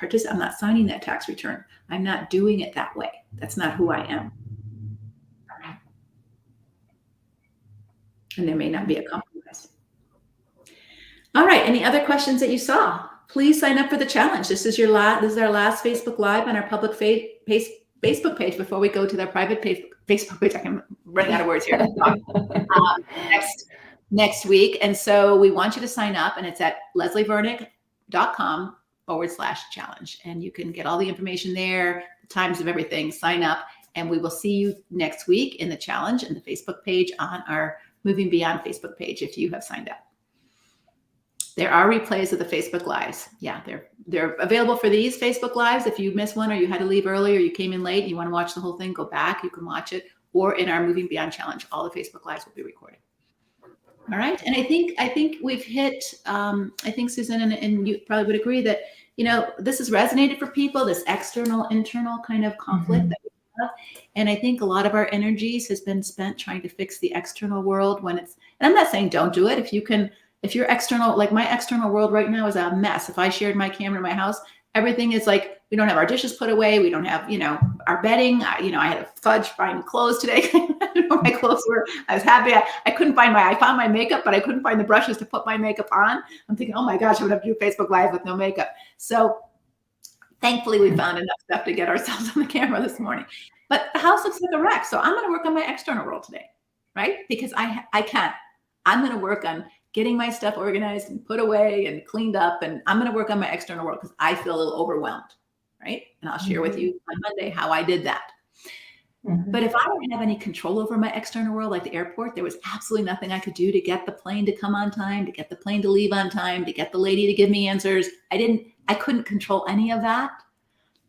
signing that tax return. I'm not doing it that way. That's not who I am. And there may not be a compromise. All right. Any other questions that you saw? Please sign up for the challenge. This is our last Facebook Live on our public Facebook page before we go to their private Facebook page. I'm running out of words here. Next week. And so we want you to sign up, and it's at leslievernick.com/challenge. And you can get all the information there, the times of everything, sign up, and we will see you next week in the challenge and the Facebook page on our Moving Beyond Facebook page if you have signed up. There are replays of the Facebook Lives. Yeah, they're available for these Facebook Lives. If you missed one, or you had to leave early, or you came in late and you want to watch the whole thing, go back, you can watch it. Or in our Moving Beyond Challenge, all the Facebook Lives will be recorded. All right. And I think we've hit, I think Susan and you probably would agree that, this has resonated for people, this external, internal kind of conflict that we have. And I think a lot of our energies has been spent trying to fix the external world and I'm not saying don't do it. If your external, like my external world right now is a mess. If I shared my camera in my house, everything is like, we don't have our dishes put away. We don't have, our bedding. I had to fudge find clothes today. I don't know where my clothes were. I was happy. I couldn't I found my makeup, but I couldn't find the brushes to put my makeup on. I'm thinking, oh my gosh, I would have to do Facebook Live with no makeup. So thankfully we found enough stuff to get ourselves on the camera this morning. But the house looks like a wreck. So I'm going to work on my external world today, right? Because I can. I'm going to work on getting my stuff organized and put away and cleaned up. And I'm going to work on my external world because I feel a little overwhelmed, right? And I'll share with you on Monday how I did that. But if I didn't have any control over my external world, like the airport, there was absolutely nothing I could do to get the plane to come on time, to get the plane to leave on time, to get the lady to give me answers. I couldn't control any of that.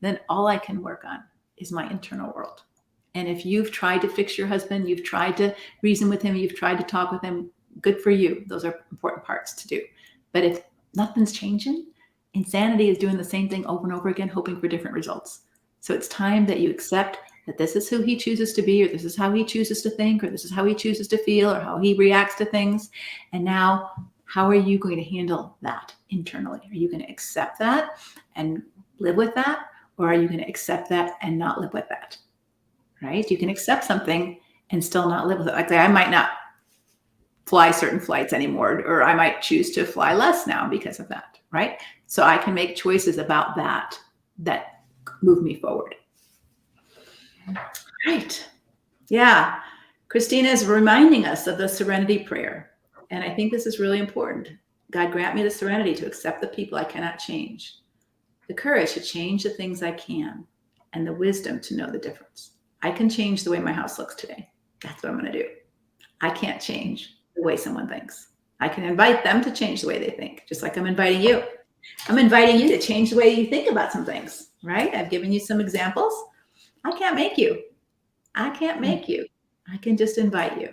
Then all I can work on is my internal world. And if you've tried to fix your husband, you've tried to reason with him, you've tried to talk with him, good for you. Those are important parts to do. But if nothing's changing, insanity is doing the same thing over and over again, hoping for different results. So it's time that you accept that this is who he chooses to be, or this is how he chooses to think, or this is how he chooses to feel, or how he reacts to things. And now, how are you going to handle that internally? Are you going to accept that and live with that? Or are you going to accept that and not live with that? Right? You can accept something and still not live with it. Like I might not fly certain flights anymore, or I might choose to fly less now because of that, right? So I can make choices about that move me forward. Right. Yeah. Christina is reminding us of the serenity prayer. And I think this is really important. God, grant me the serenity to accept the people I cannot change, the courage to change the things I can, and the wisdom to know the difference. I can change the way my house looks today. That's what I'm going to do. I can't change the way someone thinks. I can invite them to change the way they think, just like I'm inviting you. I'm inviting you to change the way you think about some things, right? I've given you some examples. I can't make you. I can't make you. I can just invite you.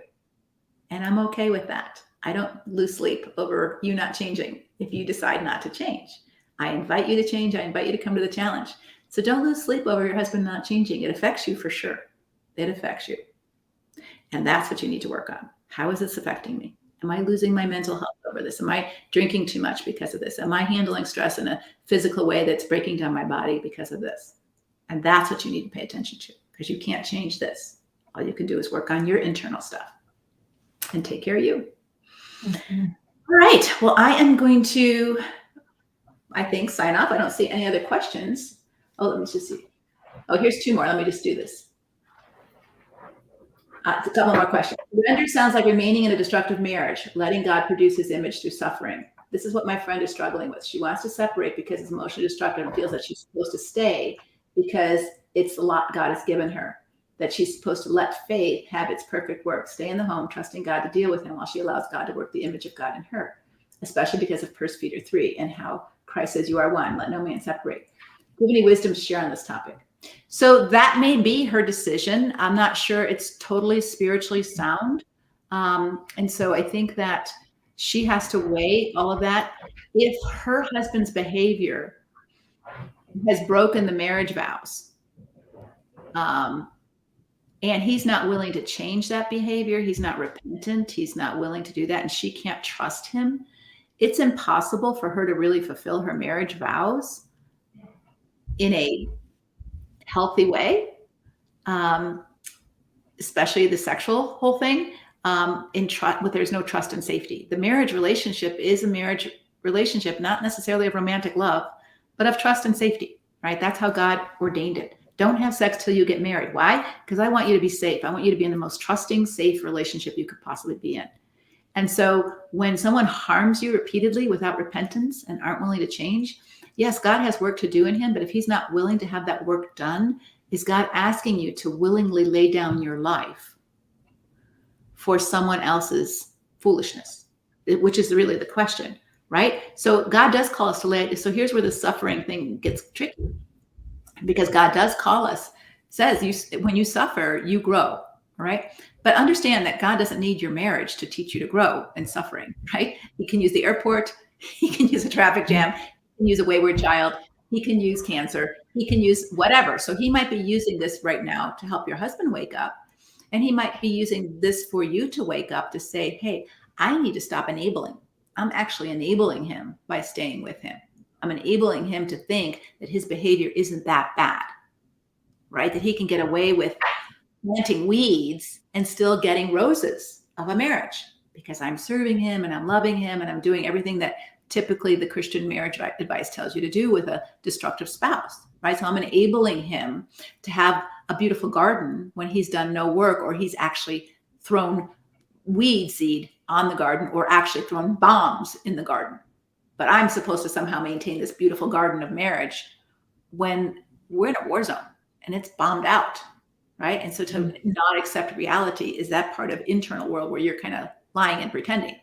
And I'm okay with that. I don't lose sleep over you not changing if you decide not to change. I invite you to change. I invite you to come to the challenge. So don't lose sleep over your husband not changing. It affects you for sure. It affects you. And that's what you need to work on. How is this affecting me? Am I losing my mental health over this? Am I drinking too much because of this? Am I handling stress in a physical way that's breaking down my body because of this? And that's what you need to pay attention to, because you can't change this. All you can do is work on your internal stuff and take care of you. All right. Well, I am going to, I think, sign off. I don't see any other questions. Oh, let me just see. Oh, here's two more. Let me just do this. A couple more questions. Surrender sounds like remaining in a destructive marriage, letting God produce his image through suffering. This is what my friend is struggling with. She wants to separate because it's emotionally destructive and feels that she's supposed to stay because it's a lot God has given her, that she's supposed to let faith have its perfect work, stay in the home, trusting God to deal with him while she allows God to work the image of God in her, especially because of 1 Peter 3 and how Christ says you are one, let no man separate. Do you have any wisdom to share on this topic? So that may be her decision. I'm not sure it's totally spiritually sound. And so I think that she has to weigh all of that. If her husband's behavior has broken the marriage vows, and he's not willing to change that behavior, he's not repentant, he's not willing to do that, and she can't trust him, it's impossible for her to really fulfill her marriage vows in a healthy way, especially the sexual whole thing, but there's no trust and safety. The marriage relationship is a marriage relationship, not necessarily of romantic love, but of trust and safety, right? That's how God ordained it. Don't have sex till you get married. Why? Because I want you to be safe. I want you to be in the most trusting, safe relationship you could possibly be in. And so when someone harms you repeatedly without repentance and aren't willing to change, yes, God has work to do in him, but if he's not willing to have that work done, is God asking you to willingly lay down your life for someone else's foolishness, which is really the question, right? So God does call us to lay. So here's where the suffering thing gets tricky, because God does call us, says when you suffer, you grow, all right? But understand that God doesn't need your marriage to teach you to grow in suffering, right? He can use the airport, he can use a traffic jam, he can use a wayward child, he can use cancer, he can use whatever. So he might be using this right now to help your husband wake up. And he might be using this for you to wake up to say, hey, I need to stop enabling. I'm actually enabling him by staying with him. I'm enabling him to think that his behavior isn't that bad, right? That he can get away with planting weeds and still getting roses of a marriage because I'm serving him and I'm loving him and I'm doing everything that typically the Christian marriage advice tells you to do with a destructive spouse, right? So I'm enabling him to have a beautiful garden when he's done no work, or he's actually thrown weed seed on the garden, or actually thrown bombs in the garden. But I'm supposed to somehow maintain this beautiful garden of marriage when we're in a war zone and it's bombed out, right? And so to not accept reality is that part of internal world where you're kind of lying and pretending.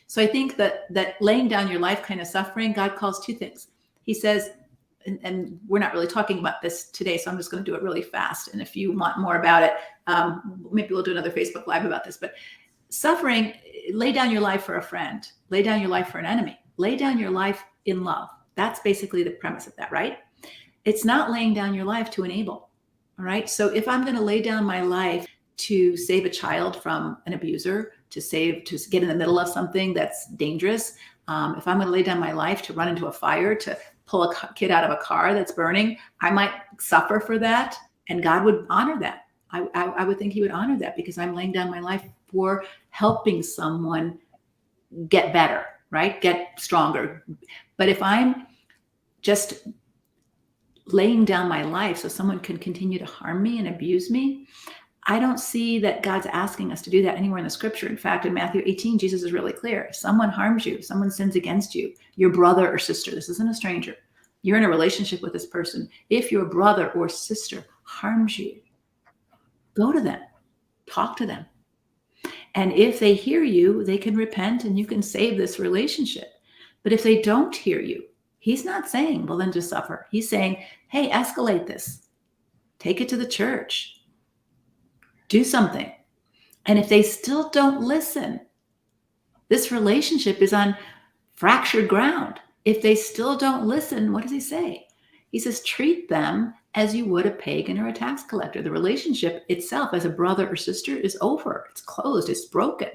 So I think that laying down your life kind of suffering, God calls two things. He says, and we're not really talking about this today, so I'm just going to do it really fast. And if you want more about it, maybe we'll do another Facebook Live about this. But suffering, lay down your life for a friend, lay down your life for an enemy, lay down your life in love. That's basically the premise of that, right? It's not laying down your life to enable, all right? So if I'm going to lay down my life to save a child from an abuser, to get in the middle of something that's dangerous, if I'm going to lay down my life to run into a fire, to pull a kid out of a car that's burning, I might suffer for that, and God would honor that. I would think he would honor that because I'm laying down my life for helping someone get better, right? Get stronger. But if I'm just laying down my life so someone can continue to harm me and abuse me, I don't see that God's asking us to do that anywhere in the scripture. In fact, in Matthew 18, Jesus is really clear. If someone harms you, someone sins against you, your brother or sister, this isn't a stranger, you're in a relationship with this person. If your brother or sister harms you, go to them, talk to them. And if they hear you, they can repent and you can save this relationship. But if they don't hear you, he's not saying, well, then just suffer. He's saying, hey, escalate this. Take it to the church. Do something. And if they still don't listen, this relationship is on fractured ground. If they still don't listen, what does he say? He says, treat them as you would a pagan or a tax collector. The relationship itself as a brother or sister is over. It's closed. It's broken.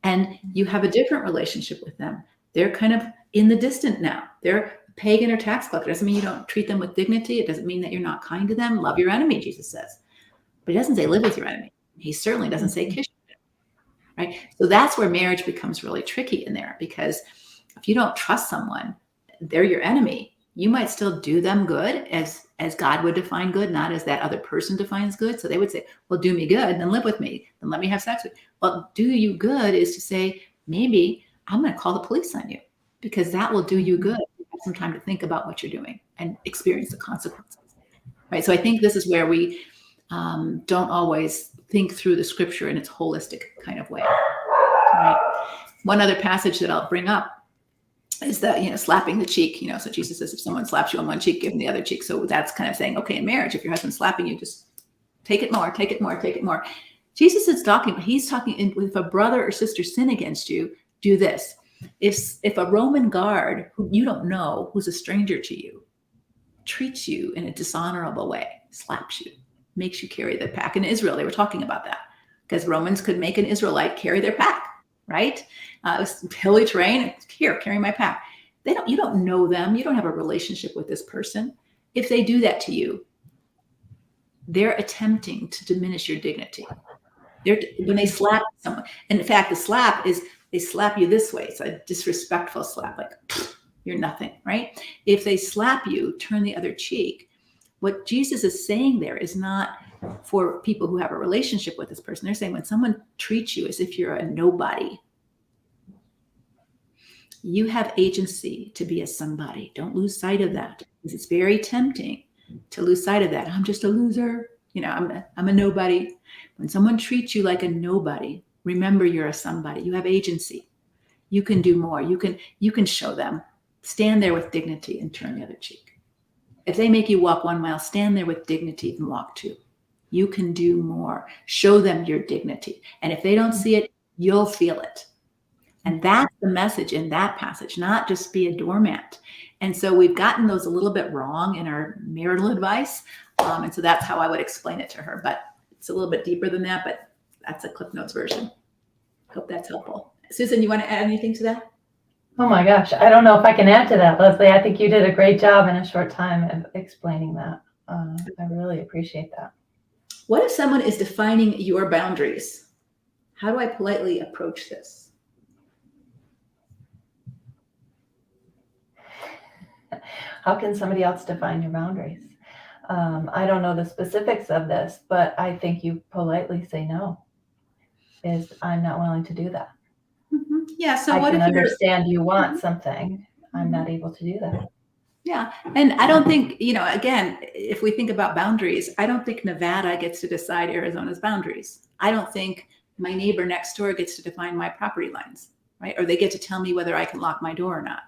And you have a different relationship with them. They're kind of in the distant now. They're a pagan or tax collector. It doesn't mean you don't treat them with dignity. It doesn't mean that you're not kind to them. Love your enemy, Jesus says. But he doesn't say live with your enemy. He certainly doesn't say kiss you. right? So that's where marriage becomes really tricky in there, because if you don't trust someone, they're your enemy. You might still do them good as God would define good, not as that other person defines good. So they would say, well, do me good, then live with me, then let me have sex with you. Well, do you good is to say, maybe I'm going to call the police on you, because that will do you good. You have some time to think about what you're doing and experience the consequences, right? So I think this is where we don't always think through the scripture in its holistic kind of way, right? One other passage that I'll bring up is that, slapping the cheek, so Jesus says, if someone slaps you on one cheek, give them the other cheek. So that's kind of saying, okay, in marriage, if your husband's slapping you, just take it more, take it more, take it more. Jesus is talking, if a brother or sister sin against you, do this. If a Roman guard who you don't know, who's a stranger to you, treats you in a dishonorable way, slaps you, makes you carry the pack. In Israel, they were talking about that, because Romans could make an Israelite carry their pack, right? It was hilly terrain. Here, carry my pack. You don't know them. You don't have a relationship with this person. If they do that to you, they're attempting to diminish your dignity. When they slap someone, and in fact, the slap is they slap you this way. It's a disrespectful slap, like you're nothing, right? If they slap you, turn the other cheek. What Jesus is saying there is not for people who have a relationship with this person. They're saying when someone treats you as if you're a nobody, you have agency to be a somebody. Don't lose sight of that, because it's very tempting to lose sight of that. I'm just a loser. I'm a nobody. When someone treats you like a nobody, remember you're a somebody. You have agency. You can do more. You can show them. Stand there with dignity and turn the other cheek. If they make you walk 1 mile, stand there with dignity and walk 2. You can do more. Show them your dignity. And if they don't see it, you'll feel it. And that's the message in that passage, not just be a doormat. And so we've gotten those a little bit wrong in our marital advice. And so that's how I would explain it to her. But it's a little bit deeper than that, but that's a Cliff Notes version. Hope that's helpful. Susan, you want to add anything to that? Oh my gosh, I don't know if I can add to that, Leslie. I think you did a great job in a short time of explaining that. I really appreciate that. What if someone is defining your boundaries? How do I politely approach this? How can somebody else define your boundaries? I don't know the specifics of this, but I think you politely say no. I'm not willing to do that. Mm-hmm. Yeah. So I what can if you understand you want something? I'm not able to do that. Yeah. And I don't think, again, if we think about boundaries, I don't think Nevada gets to decide Arizona's boundaries. I don't think my neighbor next door gets to define my property lines, right? Or they get to tell me whether I can lock my door or not.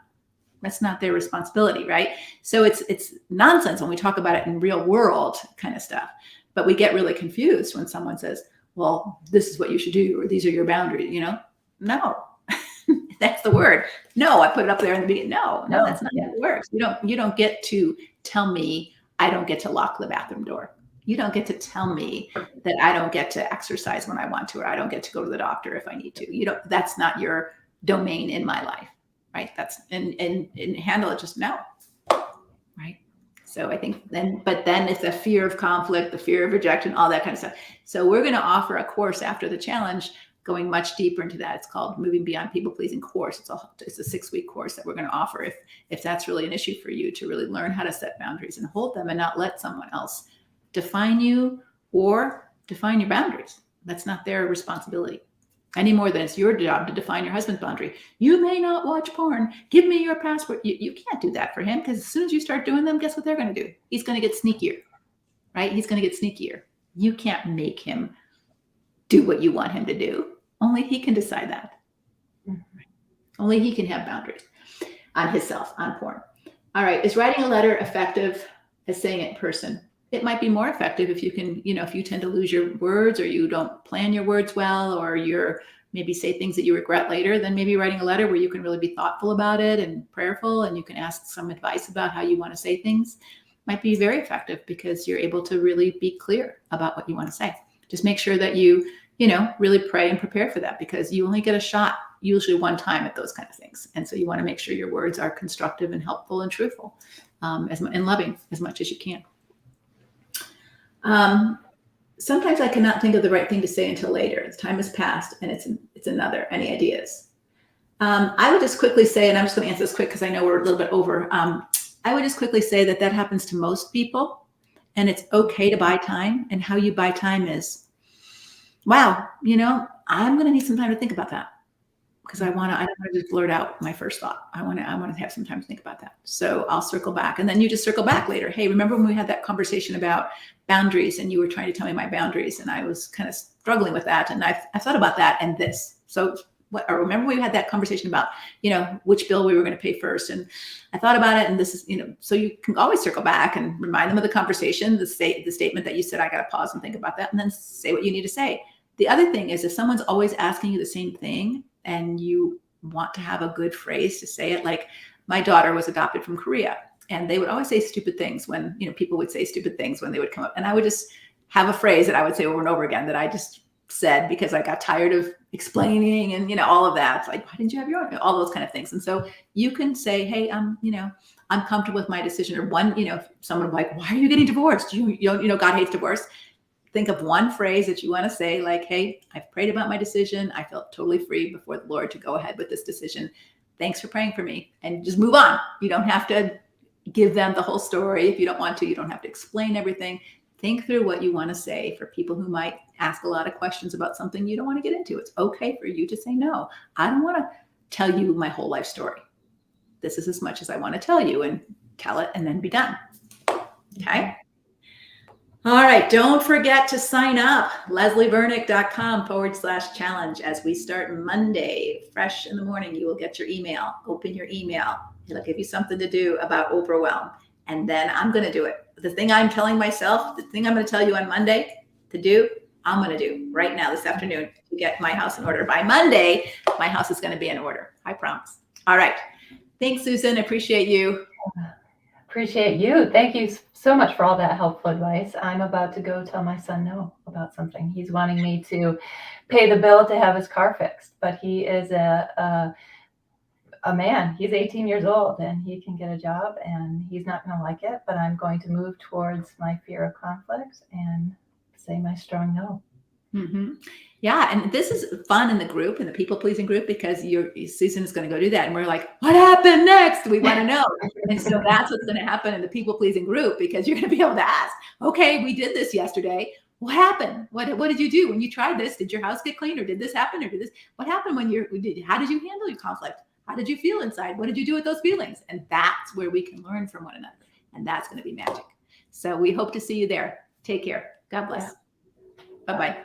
That's not their responsibility, right? So it's nonsense when we talk about it in real world kind of stuff. But we get really confused when someone says, well, this is what you should do, or these are your boundaries, No, that's the word. No, I put it up there in the beginning. No, that's not how it works. You don't get to tell me I don't get to lock the bathroom door. You don't get to tell me that I don't get to exercise when I want to, or I don't get to go to the doctor if I need to. That's not your domain in my life. Right. That's and handle it. Just no. Right. So I think then it's the fear of conflict, the fear of rejection, all that kind of stuff. So we're going to offer a course after the challenge, going much deeper into that. It's called Moving Beyond People Pleasing course. It's a 6-week course that we're going to offer if that's really an issue for you, to really learn how to set boundaries and hold them and not let someone else define you or define your boundaries. That's not their responsibility. Any more than it's your job to define your husband's boundary. You may not watch porn. Give me your password. You can't do that for him, because as soon as you start doing them, guess what they're going to do? He's going to get sneakier, right? He's going to get sneakier. You can't make him do what you want him to do. Only he can decide that. Mm-hmm. Only he can have boundaries on himself, on porn. All right. Is writing a letter effective as saying it in person? It might be more effective if you can, if you tend to lose your words, or you don't plan your words well, or you're maybe say things that you regret later, then maybe writing a letter where you can really be thoughtful about it and prayerful, and you can ask some advice about how you want to say things might be very effective, because you're able to really be clear about what you want to say. Just make sure that you really pray and prepare for that, because you only get a shot usually one time at those kind of things. And so you want to make sure your words are constructive and helpful and truthful, and loving as much as you can. sometimes I cannot think of the right thing to say until later. The time has passed and it's another. Any ideas? I would just quickly say, and I'm just going to answer this quick because I know we're a little bit over. I would just quickly say that happens to most people, and it's okay to buy time. And how you buy time is, wow, I'm going to need some time to think about that because I don't want to just blurt out my first thought. I want to have some time to think about that. So I'll circle back, and then you just circle back later. Hey, remember when we had that conversation about boundaries, and you were trying to tell me my boundaries, and I was kind of struggling with that, and I thought about that and this. So or remember we had that conversation about, which bill we were going to pay first. And I thought about it, and this is, so you can always circle back and remind them of the conversation, the statement that you said, I got to pause and think about that, and then say what you need to say. The other thing is, if someone's always asking you the same thing and you want to have a good phrase to say it, like my daughter was adopted from Korea, and they would always say stupid things when, people would say stupid things when they would come up, and I would just have a phrase that I would say over and over again that I just said because I got tired of explaining and all of that. It's like, why didn't you have your own? All those kind of things. And so you can say, hey, I'm comfortable with my decision. Or one, if someone like, why are you getting divorced? God hates divorce. Think of one phrase that you want to say, like, hey, I've prayed about my decision. I felt totally free before the Lord to go ahead with this decision. Thanks for praying for me, and just move on. You don't have to give them the whole story. If you don't want to, you don't have to explain everything. Think through what you want to say for people who might ask a lot of questions about something you don't want to get into. It's okay for you to say, no, I don't want to tell you my whole life story. This is as much as I want to tell you, and tell it and then be done. Okay. All right. Don't forget to sign up, leslievernick.com/challenge. As we start Monday, fresh in the morning, you will get your email. Open your email. It'll give you something to do about overwhelm. And then I'm going to do it. The thing I'm telling myself, the thing I'm going to tell you on Monday to do, I'm going to do right now this afternoon to get my house in order. By Monday, my house is going to be in order. I promise. All right. Thanks, Susan. Appreciate you. Appreciate you. Thank you so much for all that helpful advice. I'm about to go tell my son no about something. He's wanting me to pay the bill to have his car fixed, but he is a man. He's 18 years old and he can get a job, and he's not going to like it, but I'm going to move towards my fear of conflict and say my strong no. Mm-hmm. Yeah. And this is fun in the group, in the people pleasing group, because Susan is going to go do that. And we're like, what happened next? We want to know. And so that's what's going to happen in the people pleasing group, because you're going to be able to ask, okay, we did this yesterday. What happened? What did you do when you tried this? Did your house get cleaned, or did this happen, or did this? What happened how did you handle your conflict? How did you feel inside? What did you do with those feelings? And that's where we can learn from one another. And that's going to be magic. So we hope to see you there. Take care. God bless. Yeah. Bye-bye.